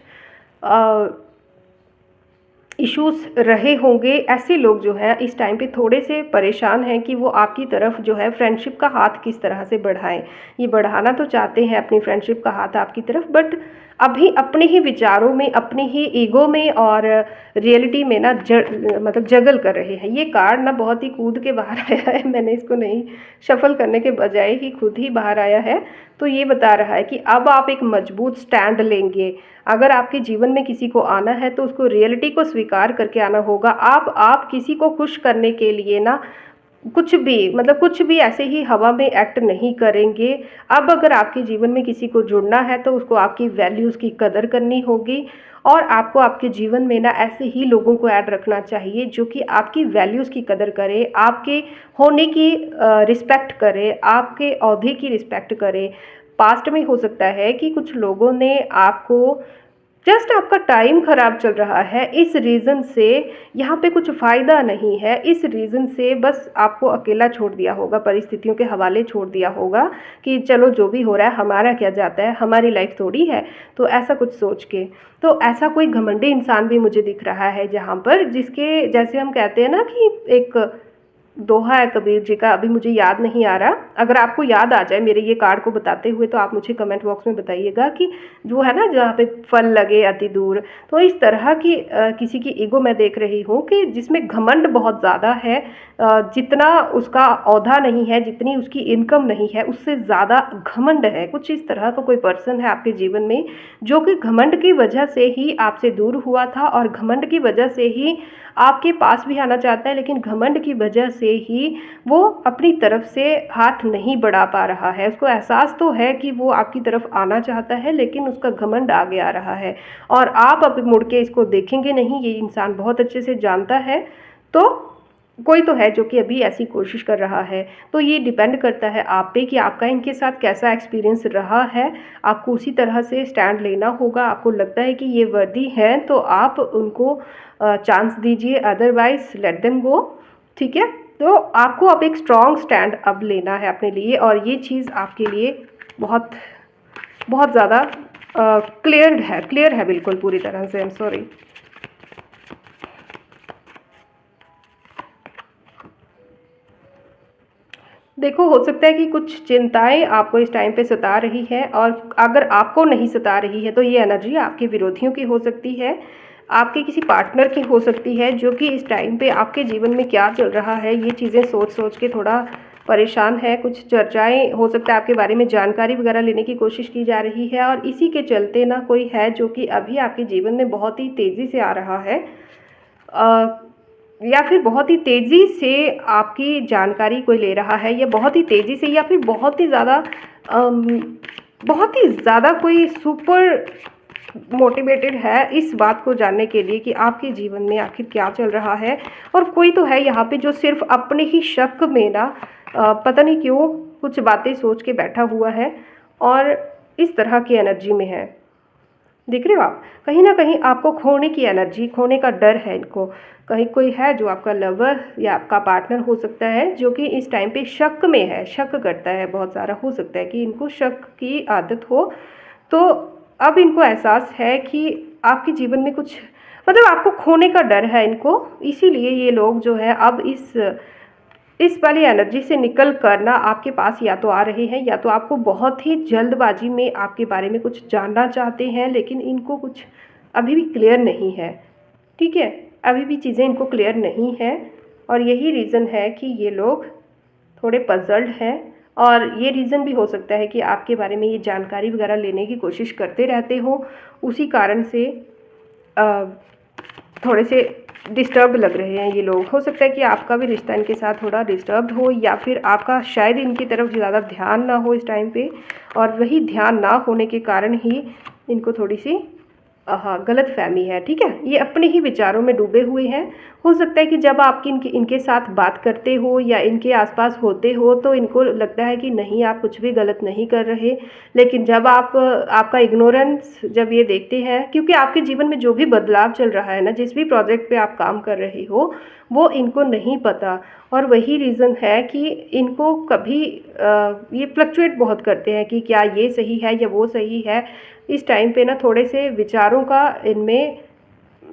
इश्यूज रहे होंगे। ऐसे लोग जो हैं इस टाइम पे थोड़े से परेशान हैं कि वो आपकी तरफ जो है फ्रेंडशिप का हाथ किस तरह से बढ़ाएं। ये बढ़ाना तो चाहते हैं अपनी फ्रेंडशिप का हाथ आपकी तरफ, बट अभी अपने ही विचारों में, अपने ही ईगो में और रियलिटी में ना मतलब जगल कर रहे हैं। ये कार्ड ना बहुत ही कूद के बाहर आया है, मैंने इसको नहीं शफल करने के बजाय ही खुद ही बाहर आया है। तो ये बता रहा है कि अब आप एक मजबूत स्टैंड लेंगे। अगर आपके जीवन में किसी को आना है तो उसको रियलिटी को स्वीकार करके आना होगा। आप किसी को खुश करने के लिए ना कुछ भी, मतलब कुछ भी ऐसे ही हवा में एक्ट नहीं करेंगे। अब अगर आपके जीवन में किसी को जुड़ना है तो उसको आपकी वैल्यूज़ की कदर करनी होगी, और आपको आपके जीवन में ना ऐसे ही लोगों को ऐड रखना चाहिए जो कि आपकी वैल्यूज़ की कदर करे, आपके होने की रिस्पेक्ट करे, आपके औहदे की रिस्पेक्ट करे। पास्ट में हो सकता है कि कुछ लोगों ने आपको, जस्ट आपका टाइम ख़राब चल रहा है, इस रीज़न से यहाँ पे कुछ फ़ायदा नहीं है, इस रीज़न से बस आपको अकेला छोड़ दिया होगा, परिस्थितियों के हवाले छोड़ दिया होगा कि चलो जो भी हो रहा है, हमारा क्या जाता है, हमारी लाइफ थोड़ी है। तो ऐसा कुछ सोच के, तो ऐसा कोई घमंडी इंसान भी मुझे दिख रहा है जहाँ पर, जिसके जैसे हम कहते हैं ना कि एक दोहा है कबीर जी का, अभी मुझे याद नहीं आ रहा। अगर आपको याद आ जाए मेरे ये कार्ड को बताते हुए तो आप मुझे कमेंट बॉक्स में बताइएगा कि जो है ना जहाँ पे फल लगे अति दूर, तो इस तरह की किसी की ईगो मैं देख रही हूँ कि जिसमें घमंड बहुत ज़्यादा है। जितना उसका औहदा नहीं है, जितनी उसकी इनकम नहीं है, उससे ज़्यादा घमंड है। कुछ इस तरह का कोई पर्सन है आपके जीवन में जो कि घमंड की वजह से ही आपसे दूर हुआ था और घमंड की वजह से ही आपके पास भी आना चाहता है, लेकिन घमंड की वजह से ही वो अपनी तरफ से हाथ नहीं बढ़ा पा रहा है। उसको एहसास तो है कि वो आपकी तरफ आना चाहता है, लेकिन उसका घमंड आगे आ रहा है और आप अब मुड़ के इसको देखेंगे नहीं, ये इंसान बहुत अच्छे से जानता है। तो कोई तो है जो कि अभी ऐसी कोशिश कर रहा है। तो ये डिपेंड करता है आप पे कि आपका इनके साथ कैसा एक्सपीरियंस रहा है। आपको उसी तरह से स्टैंड लेना होगा। आपको लगता है कि ये वर्दी हैं तो आप उनको चांस दीजिए, अदरवाइज लेट देम गो। ठीक है, तो आपको अब एक स्ट्रॉन्ग स्टैंड अब लेना है अपने लिए और ये चीज़ आपके लिए बहुत बहुत ज़्यादा क्लियर है बिल्कुल पूरी तरह से। I am sorry. देखो, हो सकता है कि कुछ चिंताएं आपको इस टाइम पे सता रही है और अगर आपको नहीं सता रही है तो ये एनर्जी आपके विरोधियों की हो सकती है, आपके किसी पार्टनर की हो सकती है जो कि इस टाइम पे आपके जीवन में क्या चल रहा है ये चीज़ें सोच सोच के थोड़ा परेशान है। कुछ चर्चाएं हो सकता है आपके बारे में जानकारी वगैरह लेने की कोशिश की जा रही है और इसी के चलते ना कोई है जो कि अभी आपके जीवन में बहुत ही तेज़ी से आ रहा है, या फिर बहुत ही तेज़ी से आपकी जानकारी कोई ले रहा है, या बहुत ही तेज़ी से, या फिर बहुत ही ज़्यादा कोई सुपर मोटिवेटेड है इस बात को जानने के लिए कि आपके जीवन में आखिर क्या चल रहा है। और कोई तो है यहाँ पे जो सिर्फ अपने ही शक में ना पता नहीं क्यों कुछ बातें सोच के बैठा हुआ है और इस तरह की एनर्जी में है। दिख रहे हो आप? कहीं ना कहीं आपको खोने की एनर्जी, खोने का डर है इनको। कहीं कोई है जो आपका लवर या आपका पार्टनर हो सकता है जो कि इस टाइम पे शक में है, शक करता है बहुत सारा। हो सकता है कि इनको शक की आदत हो। तो अब इनको एहसास है कि आपके जीवन में कुछ, मतलब आपको खोने का डर है इनको, इसीलिए ये लोग जो है अब इस वाली एनर्जी से निकल कर ना आपके पास या तो आ रहे हैं या तो आपको बहुत ही जल्दबाजी में आपके बारे में कुछ जानना चाहते हैं, लेकिन इनको कुछ अभी भी क्लियर नहीं है। ठीक है, अभी भी चीज़ें इनको क्लियर नहीं है और यही रीज़न है कि ये लोग थोड़े पजल्ड हैं। और ये रीज़न भी हो सकता है कि आपके बारे में ये जानकारी वगैरह लेने की कोशिश करते रहते हो, उसी कारण से थोड़े से डिस्टर्ब लग रहे हैं ये लोग। हो सकता है कि आपका भी रिश्ता इनके साथ थोड़ा डिस्टर्ब हो, या फिर आपका शायद इनकी तरफ ज़्यादा ध्यान ना हो इस टाइम पे, और वही ध्यान ना होने के कारण ही इनको थोड़ी सी हाँ गलत फहमी है। ठीक है, ये अपने ही विचारों में डूबे हुए हैं। हो सकता है कि जब आपकी इनके साथ बात करते हो या इनके आसपास होते हो तो इनको लगता है कि नहीं आप कुछ भी गलत नहीं कर रहे, लेकिन जब आपका इग्नोरेंस जब ये देखते हैं, क्योंकि आपके जीवन में जो भी बदलाव चल रहा है ना, जिस भी प्रोजेक्ट पे आप काम कर रहे हो वो इनको नहीं पता। और वही रीज़न है कि इनको कभी ये फ्लक्चुएट बहुत करते हैं कि क्या ये सही है या वो सही है। इस टाइम पे ना थोड़े से विचारों का इनमें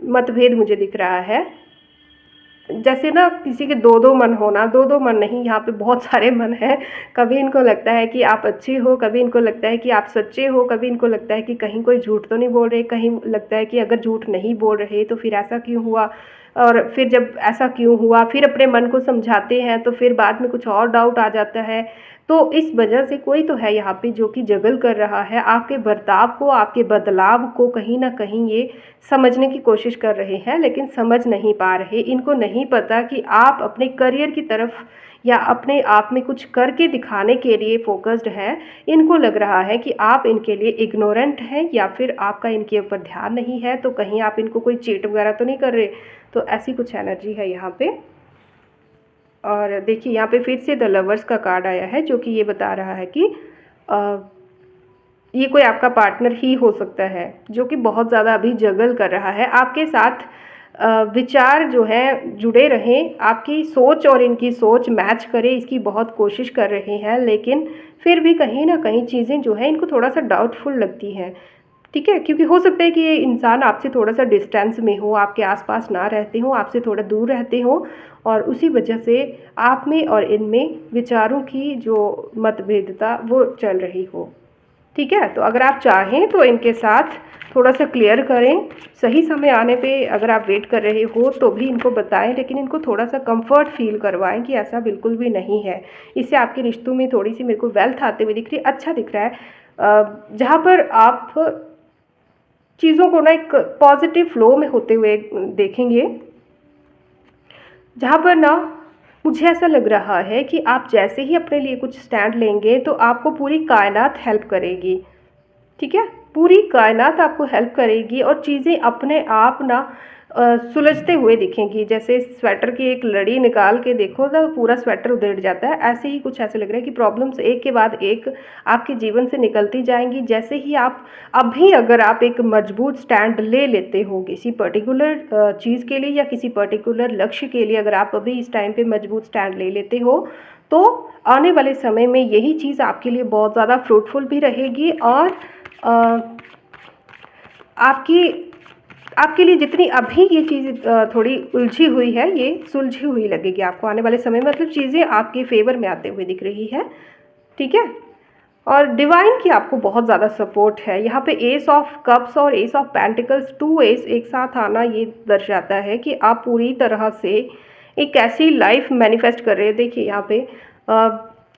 मतभेद मुझे दिख रहा है। जैसे ना किसी के दो दो मन होना, दो दो मन नहीं, यहाँ पे बहुत सारे मन हैं। कभी इनको लगता है कि आप अच्छे हो, कभी इनको लगता है कि आप सच्चे हो, कभी इनको लगता है कि कहीं कोई झूठ तो नहीं बोल रहे, कहीं लगता है कि अगर झूठ नहीं बोल रहे तो फिर ऐसा क्यों हुआ, और फिर जब ऐसा क्यों हुआ फिर अपने मन को समझाते हैं तो फिर बाद में कुछ और डाउट आ जाता है। तो इस वजह से कोई तो है यहाँ पे जो कि जगल कर रहा है आपके बर्ताव को, आपके बदलाव को कहीं ना कहीं ये समझने की कोशिश कर रहे हैं, लेकिन समझ नहीं पा रहे। इनको नहीं पता कि आप अपने करियर की तरफ या अपने आप में कुछ करके दिखाने के लिए फोकस्ड हैं। इनको लग रहा है कि आप इनके लिए इग्नोरेंट हैं या फिर आपका इनके ऊपर ध्यान नहीं है, तो कहीं आप इनको कोई चीट वगैरह तो नहीं कर रहे। तो ऐसी कुछ एनर्जी है यहाँ पे। और देखिए यहाँ पे फिर से द लवर्स का कार्ड आया है जो कि ये बता रहा है कि ये कोई आपका पार्टनर ही हो सकता है जो कि बहुत ज़्यादा अभी जगल कर रहा है आपके साथ। विचार जो है जुड़े रहें, आपकी सोच और इनकी सोच मैच करे, इसकी बहुत कोशिश कर रहे हैं, लेकिन फिर भी कहीं ना कहीं चीज़ें जो है इनको थोड़ा सा डाउटफुल लगती हैं। ठीक है? क्योंकि हो सकता है कि ये इंसान आपसे थोड़ा-सा डिस्टेंस में हो, आपके आस-पास ना रहते हों, आपसे थोड़ा दूर रहते हों और उसी वजह से आप में और इनमें विचारों की जो मतभेदता वो चल रही हो। ठीक है? तो अगर आप चाहें तो इनके साथ थोड़ा-सा क्लियर करें। सही समय आने पे अगर आप वेट कर रहे हो तो भी इनको बताएँ, लेकिन इनको थोड़ा-सा कम्फ़र्ट फ़ील करवाएँ कि ऐसा बिल्कुल भी नहीं है। इससे आपके रिश्तों में थोड़ी-सी मेरे को वेल्थ आते हुए दिख रही है, अच्छा दिख रहा है। जहाँ पर आप चीज़ों को ना एक पॉजिटिव फ्लो में होते हुए देखेंगे, जहाँ पर ना मुझे ऐसा लग रहा है कि आप जैसे ही अपने लिए कुछ स्टैंड लेंगे तो आपको पूरी कायनात हेल्प करेगी। ठीक है? पूरी कायनात आपको हेल्प करेगी और चीज़ें अपने आप ना सुलझते हुए दिखेंगी। जैसे स्वेटर की एक लड़ी निकाल के देखो तो पूरा स्वेटर उधेड़ जाता है, ऐसे ही कुछ ऐसे लग रहा है कि प्रॉब्लम्स एक के बाद एक आपके जीवन से निकलती जाएँगी। जैसे ही आप अभी अगर आप एक मजबूत स्टैंड ले लेते हो किसी पर्टिकुलर चीज़ के लिए या किसी पर्टिकुलर लक्ष्य के लिए, अगर आप अभी इस टाइम पे मजबूत स्टैंड ले लेते हो, तो आने वाले समय में यही चीज़ आपके लिए बहुत ज़्यादा फ्रूटफुल भी रहेगी और आपकी आपके लिए जितनी अभी ये चीज़ थोड़ी उलझी हुई है, ये सुलझी हुई लगेगी आपको आने वाले समय में, मतलब चीज़ें आपके फ़ेवर में आते हुए दिख रही है। ठीक है? और डिवाइन की आपको बहुत ज़्यादा सपोर्ट है। यहाँ पे एस ऑफ कप्स और एस ऑफ पेंटिकल्स, 2 एस एक साथ आना ये दर्शाता है कि आप पूरी तरह से एक ऐसी लाइफ मैनिफेस्ट कर रहे हैं। देखिए यहाँ पे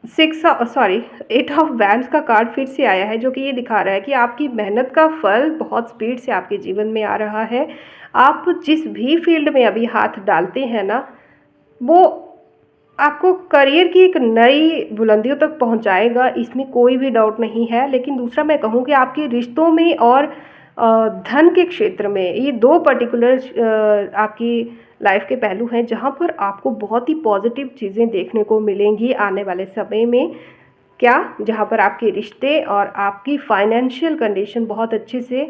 8 ऑफ वैंड्स का कार्ड फिर से आया है, जो कि ये दिखा रहा है कि आपकी मेहनत का फल बहुत स्पीड से आपके जीवन में आ रहा है। आप जिस भी फील्ड में अभी हाथ डालते हैं ना, वो आपको करियर की एक नई बुलंदियों तक पहुंचाएगा, इसमें कोई भी डाउट नहीं है। लेकिन दूसरा मैं कहूँ कि आपके रिश्तों में और धन के क्षेत्र में ये 2 पर्टिकुलर आपकी लाइफ के पहलू हैं, जहाँ पर आपको बहुत ही पॉजिटिव चीज़ें देखने को मिलेंगी आने वाले समय में। क्या? जहाँ पर आपके रिश्ते और आपकी फाइनेंशियल कंडीशन बहुत अच्छे से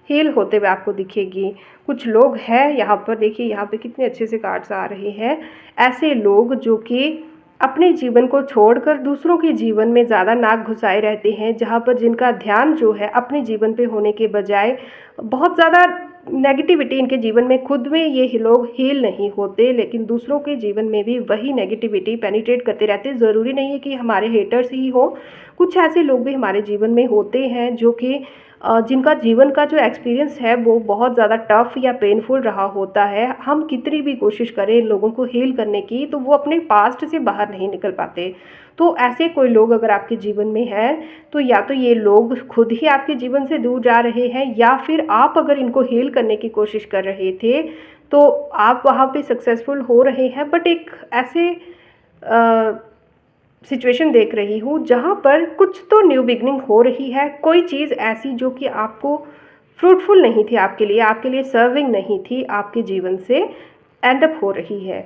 हील होते हुए आपको दिखेगी। कुछ लोग हैं यहाँ पर, देखिए यहाँ पे कितने अच्छे से कार्ड्स आ रहे हैं। ऐसे लोग जो कि अपने जीवन को छोड़कर दूसरों के जीवन में ज़्यादा नाक घुसाए रहते हैं, जहाँ पर जिनका ध्यान जो है अपने जीवन पे होने के बजाय बहुत ज़्यादा नेगेटिविटी इनके जीवन में, खुद में ये लोग हील नहीं होते, लेकिन दूसरों के जीवन में भी वही नेगेटिविटी पेनिट्रेट करते रहते हैं। ज़रूरी नहीं है कि हमारे हेटर्स ही हो, कुछ ऐसे लोग भी हमारे जीवन में होते हैं जो कि जिनका जीवन का जो एक्सपीरियंस है वो बहुत ज़्यादा टफ या पेनफुल रहा होता है। हम कितनी भी कोशिश करें इन लोगों को हील करने की, तो वो अपने पास्ट से बाहर नहीं निकल पाते। तो ऐसे कोई लोग अगर आपके जीवन में हैं, तो या तो ये लोग खुद ही आपके जीवन से दूर जा रहे हैं, या फिर आप अगर इनको हील करने की कोशिश कर रहे थे तो आप वहाँ पे सक्सेसफुल हो रहे हैं। बट एक ऐसे सिचुएशन देख रही हूँ जहाँ पर कुछ तो न्यू बिगनिंग हो रही है, कोई चीज़ ऐसी जो कि आपको फ्रूटफुल नहीं थी, आपके लिए सर्विंग नहीं थी, आपके जीवन से एंड अप हो रही है।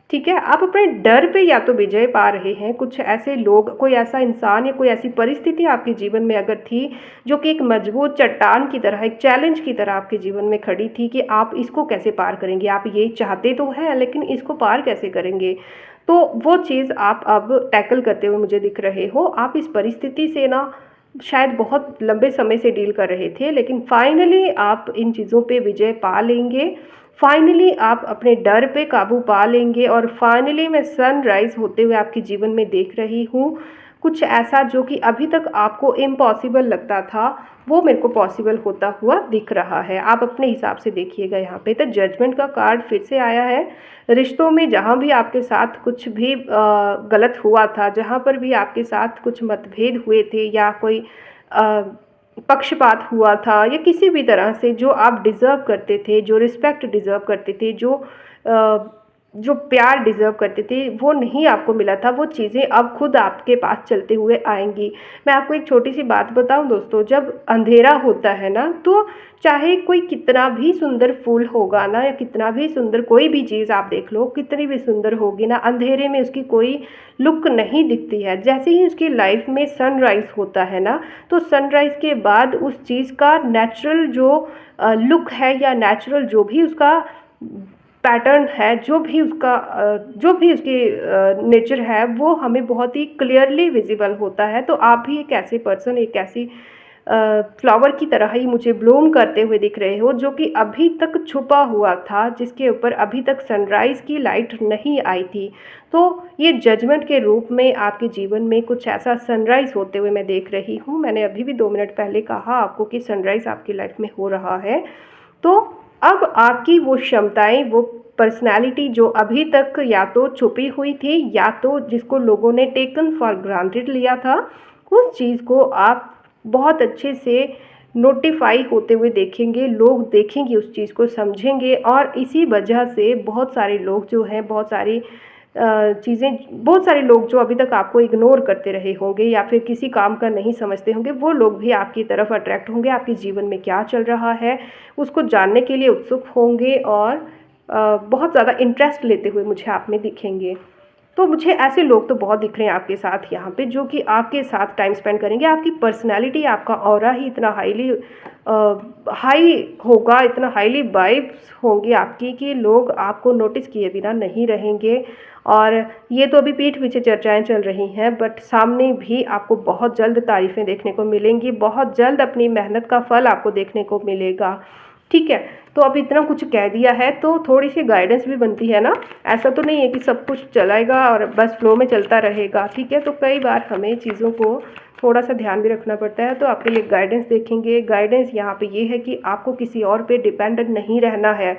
ठीक है? आप अपने डर पे या तो विजय पा रहे हैं। कुछ ऐसे लोग, कोई ऐसा इंसान या कोई ऐसी परिस्थिति आपके जीवन में अगर थी जो कि एक मजबूत चट्टान की तरह, एक चैलेंज की तरह आपके जीवन में खड़ी थी कि आप इसको कैसे पार करेंगे। आप ये चाहते तो हैं, लेकिन इसको पार कैसे करेंगे? तो वो चीज़ आप अब टैकल करते हुए मुझे दिख रहे हो। आप इस परिस्थिति से ना शायद बहुत लंबे समय से डील कर रहे थे, लेकिन फाइनली आप इन चीज़ों पे विजय पा लेंगे। फाइनली आप अपने डर पे काबू पा लेंगे और फाइनली मैं सनराइज़ होते हुए आपके जीवन में देख रही हूँ। कुछ ऐसा जो कि अभी तक आपको इम्पॉसिबल लगता था, वो मेरे को पॉसिबल होता हुआ दिख रहा है। आप अपने हिसाब से देखिएगा। यहाँ पे तो जजमेंट का कार्ड फिर से आया है। रिश्तों में जहाँ भी आपके साथ कुछ भी गलत हुआ था, जहाँ पर भी आपके साथ कुछ मतभेद हुए थे या कोई पक्षपात हुआ था या किसी भी तरह से जो आप डिज़र्व करते थे, जो रिस्पेक्ट डिज़र्व करते थे, जो प्यार डिज़र्व करते थे, वो नहीं आपको मिला था, वो चीज़ें अब खुद आपके पास चलते हुए आएँगी। मैं आपको एक छोटी-सी बात बताऊँ दोस्तों, जब अंधेरा होता है ना, तो चाहे कोई कितना भी सुंदर फूल होगा ना, या कितना भी सुंदर कोई भी चीज़ आप देख लो, कितनी भी सुंदर होगी ना, अंधेरे में उसकी कोई लुक नहीं दिखती है। जैसे ही उसकी लाइफ में सनराइज़ होता है ना, तो सनराइज़ के बाद उस चीज़ का नेचुरल जो लुक है या नेचुरल जो भी उसका पैटर्न है, जो भी उसकी नेचर है, वो हमें बहुत ही क्लियरली विजिबल होता है। तो आप भी एक ऐसे पर्सन, एक ऐसी फ्लावर की तरह ही मुझे ब्लूम करते हुए दिख रहे हो, जो कि अभी तक छुपा हुआ था, जिसके ऊपर अभी तक सनराइज़ की लाइट नहीं आई थी। तो ये जजमेंट के रूप में आपके जीवन में कुछ ऐसा सनराइज़ होते हुए मैं देख रही हूँ। मैंने अभी भी 2 मिनट पहले कहा आपको कि सनराइज़ आपकी लाइफ में हो रहा है। तो अब आपकी वो क्षमताएँ, वो पर्सनैलिटी जो अभी तक या तो छुपी हुई थी या तो जिसको लोगों ने टेकन फॉर ग्रांटेड लिया था, उस चीज़ को आप बहुत अच्छे से नोटिफ़ाई होते हुए देखेंगे। लोग देखेंगे, उस चीज़ को समझेंगे और इसी वजह से बहुत सारे लोग जो हैं, बहुत सारे लोग जो अभी तक आपको इग्नोर करते रहे होंगे या फिर किसी काम का नहीं समझते होंगे, वो लोग भी आपकी तरफ अट्रैक्ट होंगे। आपके जीवन में क्या चल रहा है उसको जानने के लिए उत्सुक होंगे और बहुत ज़्यादा इंटरेस्ट लेते हुए मुझे आप में दिखेंगे। तो मुझे ऐसे लोग तो बहुत दिख रहे हैं आपके साथ यहाँ पे, जो कि आपके साथ टाइम स्पेंड करेंगे। आपकी पर्सनैलिटी, आपका ऑरा ही इतना हाई होगा, इतना हाईली वाइब्स होंगी आपकी कि लोग आपको नोटिस किए बिना नहीं रहेंगे। और ये तो अभी पीठ पीछे चर्चाएं चल रही हैं, बट सामने भी आपको बहुत जल्द तारीफ़ें देखने को मिलेंगी, बहुत जल्द अपनी मेहनत का फल आपको देखने को मिलेगा। ठीक है, तो अब इतना कुछ कह दिया है तो थोड़ी सी गाइडेंस भी बनती है ना। ऐसा तो नहीं है कि सब कुछ चलेगा और बस फ्लो में चलता रहेगा। ठीक है, तो कई बार हमें चीज़ों को थोड़ा सा ध्यान भी रखना पड़ता है। तो आपके लिए गाइडेंस देखेंगे। गाइडेंस यहाँ पे ये है कि आपको किसी और पे डिपेंडेंट नहीं रहना है।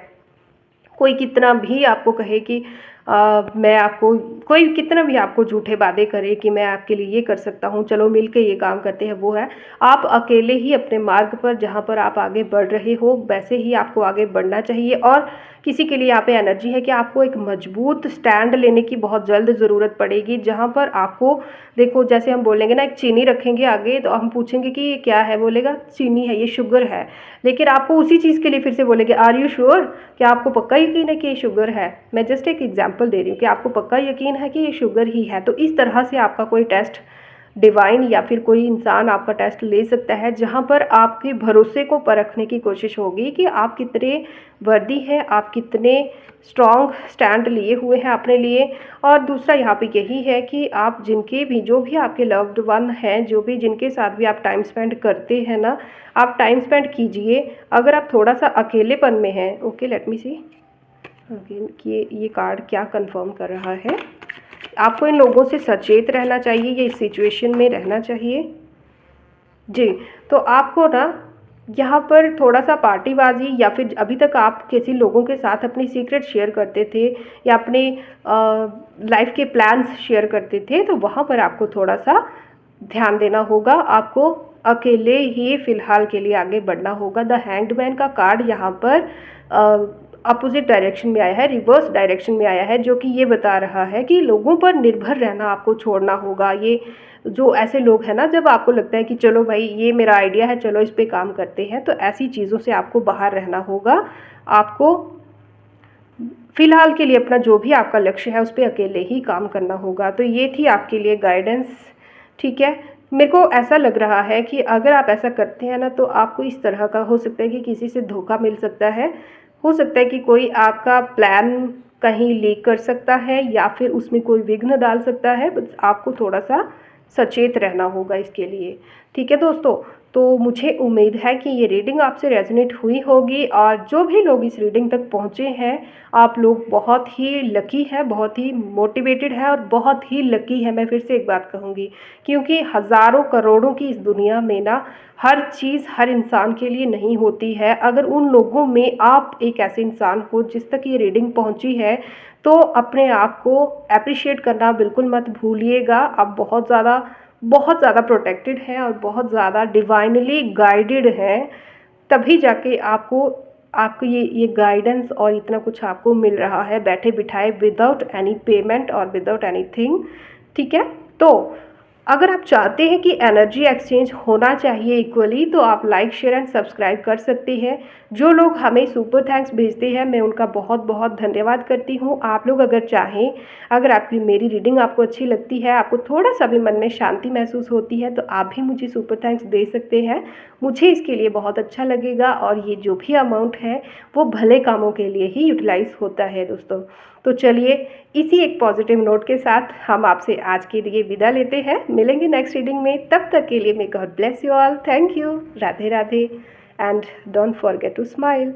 कोई कितना भी आपको कहे कि मैं आपको कोई कितना भी आपको झूठे वादे करे कि मैं आपके लिए ये कर सकता हूँ, चलो मिल के ये काम करते हैं, वो है। आप अकेले ही अपने मार्ग पर, जहाँ पर आप आगे बढ़ रहे हो, वैसे ही आपको आगे बढ़ना चाहिए। और किसी के लिए यहाँ पे एनर्जी है कि आपको एक मजबूत स्टैंड लेने की बहुत जल्द ज़रूरत पड़ेगी, जहाँ पर आपको, देखो जैसे हम बोलेंगे ना, एक चीनी रखेंगे आगे तो हम पूछेंगे कि ये क्या है, बोलेगा चीनी है, ये शुगर है। लेकिन आपको उसी चीज़ के लिए फिर से बोलेंगे आर यू श्योर, क्या आपको पक्का यकीन है कि ये शुगर है। मैं जस्ट एक एग्जांपल दे रही हूँ कि आपको पक्का यकीन है कि ये शुगर ही है। तो इस तरह से आपका कोई टेस्ट डिवाइन या फिर कोई इंसान आपका टेस्ट ले सकता है, जहाँ पर आपके भरोसे को परखने की कोशिश होगी कि आप कितने वर्दी हैं, आप कितने स्ट्रॉन्ग स्टैंड लिए हुए हैं अपने लिए। और दूसरा यहाँ पे यही है कि आप जिनके भी, जो भी आपके लव्ड वन हैं, जो भी जिनके साथ भी आप टाइम स्पेंड करते हैं ना, आप टाइम स्पेंड कीजिए। अगर आप थोड़ा सा अकेलेपन में हैं, okay let me see again कि ये कार्ड क्या कंफर्म कर रहा है। आपको इन लोगों से सचेत रहना चाहिए, ये इस सिचुएशन में रहना चाहिए जी। तो आपको ना यहाँ पर थोड़ा सा पार्टीबाजी, या फिर अभी तक आप किसी लोगों के साथ अपनी सीक्रेट शेयर करते थे या अपने लाइफ के प्लान्स शेयर करते थे, तो वहाँ पर आपको थोड़ा सा ध्यान देना होगा। आपको अकेले ही फ़िलहाल के लिए आगे बढ़ना होगा। द हैंग्ड मैन का कार्ड यहाँ पर अपोजिट डायरेक्शन में आया है, रिवर्स डायरेक्शन में आया है, जो कि ये बता रहा है कि लोगों पर निर्भर रहना आपको छोड़ना होगा। ये जो ऐसे लोग हैं ना, जब आपको लगता है कि चलो भाई ये मेरा आइडिया है, चलो इस पे काम करते हैं, तो ऐसी चीज़ों से आपको बाहर रहना होगा। आपको फ़िलहाल के लिए अपना जो भी आपका लक्ष्य है उस पर अकेले ही काम करना होगा। तो ये थी आपके लिए गाइडेंस। ठीक है, मेरे को ऐसा लग रहा है कि अगर आप ऐसा करते हैं ना, तो आपको इस तरह का हो सकता है कि किसी से धोखा मिल सकता है। हो सकता है कि कोई आपका प्लान कहीं लीक कर सकता है या फिर उसमें कोई विघ्न डाल सकता है। बस आपको थोड़ा सा सचेत रहना होगा इसके लिए। ठीक है दोस्तों, तो मुझे उम्मीद है कि ये रीडिंग आपसे रेजोनेट हुई होगी। और जो भी लोग इस रीडिंग तक पहुँचे हैं, आप लोग बहुत ही लकी हैं, बहुत ही मोटिवेटेड है और बहुत ही लकी है। मैं फिर से एक बात कहूँगी, क्योंकि हज़ारों करोड़ों की इस दुनिया में ना हर चीज़ हर इंसान के लिए नहीं होती है। अगर उन लोगों में आप एक ऐसे इंसान हो जिस तक ये रीडिंग पहुँची है, तो अपने आप को अप्रिशिएट करना बिल्कुल मत भूलिएगा। आप बहुत ज़्यादा प्रोटेक्टेड हैं और बहुत ज़्यादा डिवाइनली गाइडेड हैं, तभी जाके आपको ये गाइडेंस और इतना कुछ आपको मिल रहा है बैठे बिठाए, विदाउट एनी पेमेंट और विदाउट एनीथिंग। ठीक है, तो अगर आप चाहते हैं कि एनर्जी एक्सचेंज होना चाहिए इक्वली, तो आप लाइक शेयर एंड सब्सक्राइब कर सकते हैं। जो लोग हमें सुपर थैंक्स भेजते हैं, मैं उनका बहुत बहुत धन्यवाद करती हूँ। आप लोग अगर चाहें, अगर आपकी मेरी रीडिंग आपको अच्छी लगती है, आपको थोड़ा सा भी मन में शांति महसूस होती है, तो आप भी मुझे सुपर थैंक्स दे सकते हैं। मुझे इसके लिए बहुत अच्छा लगेगा और ये जो भी अमाउंट है वो भले कामों के लिए ही यूटिलाइज होता है दोस्तों। तो चलिए, इसी एक पॉजिटिव नोट के साथ हम आपसे आज के लिए विदा लेते हैं। मिलेंगे नेक्स्ट रीडिंग में। तब तक के लिए may God bless you all. Thank you. Radhe Radhe and don't forget to smile.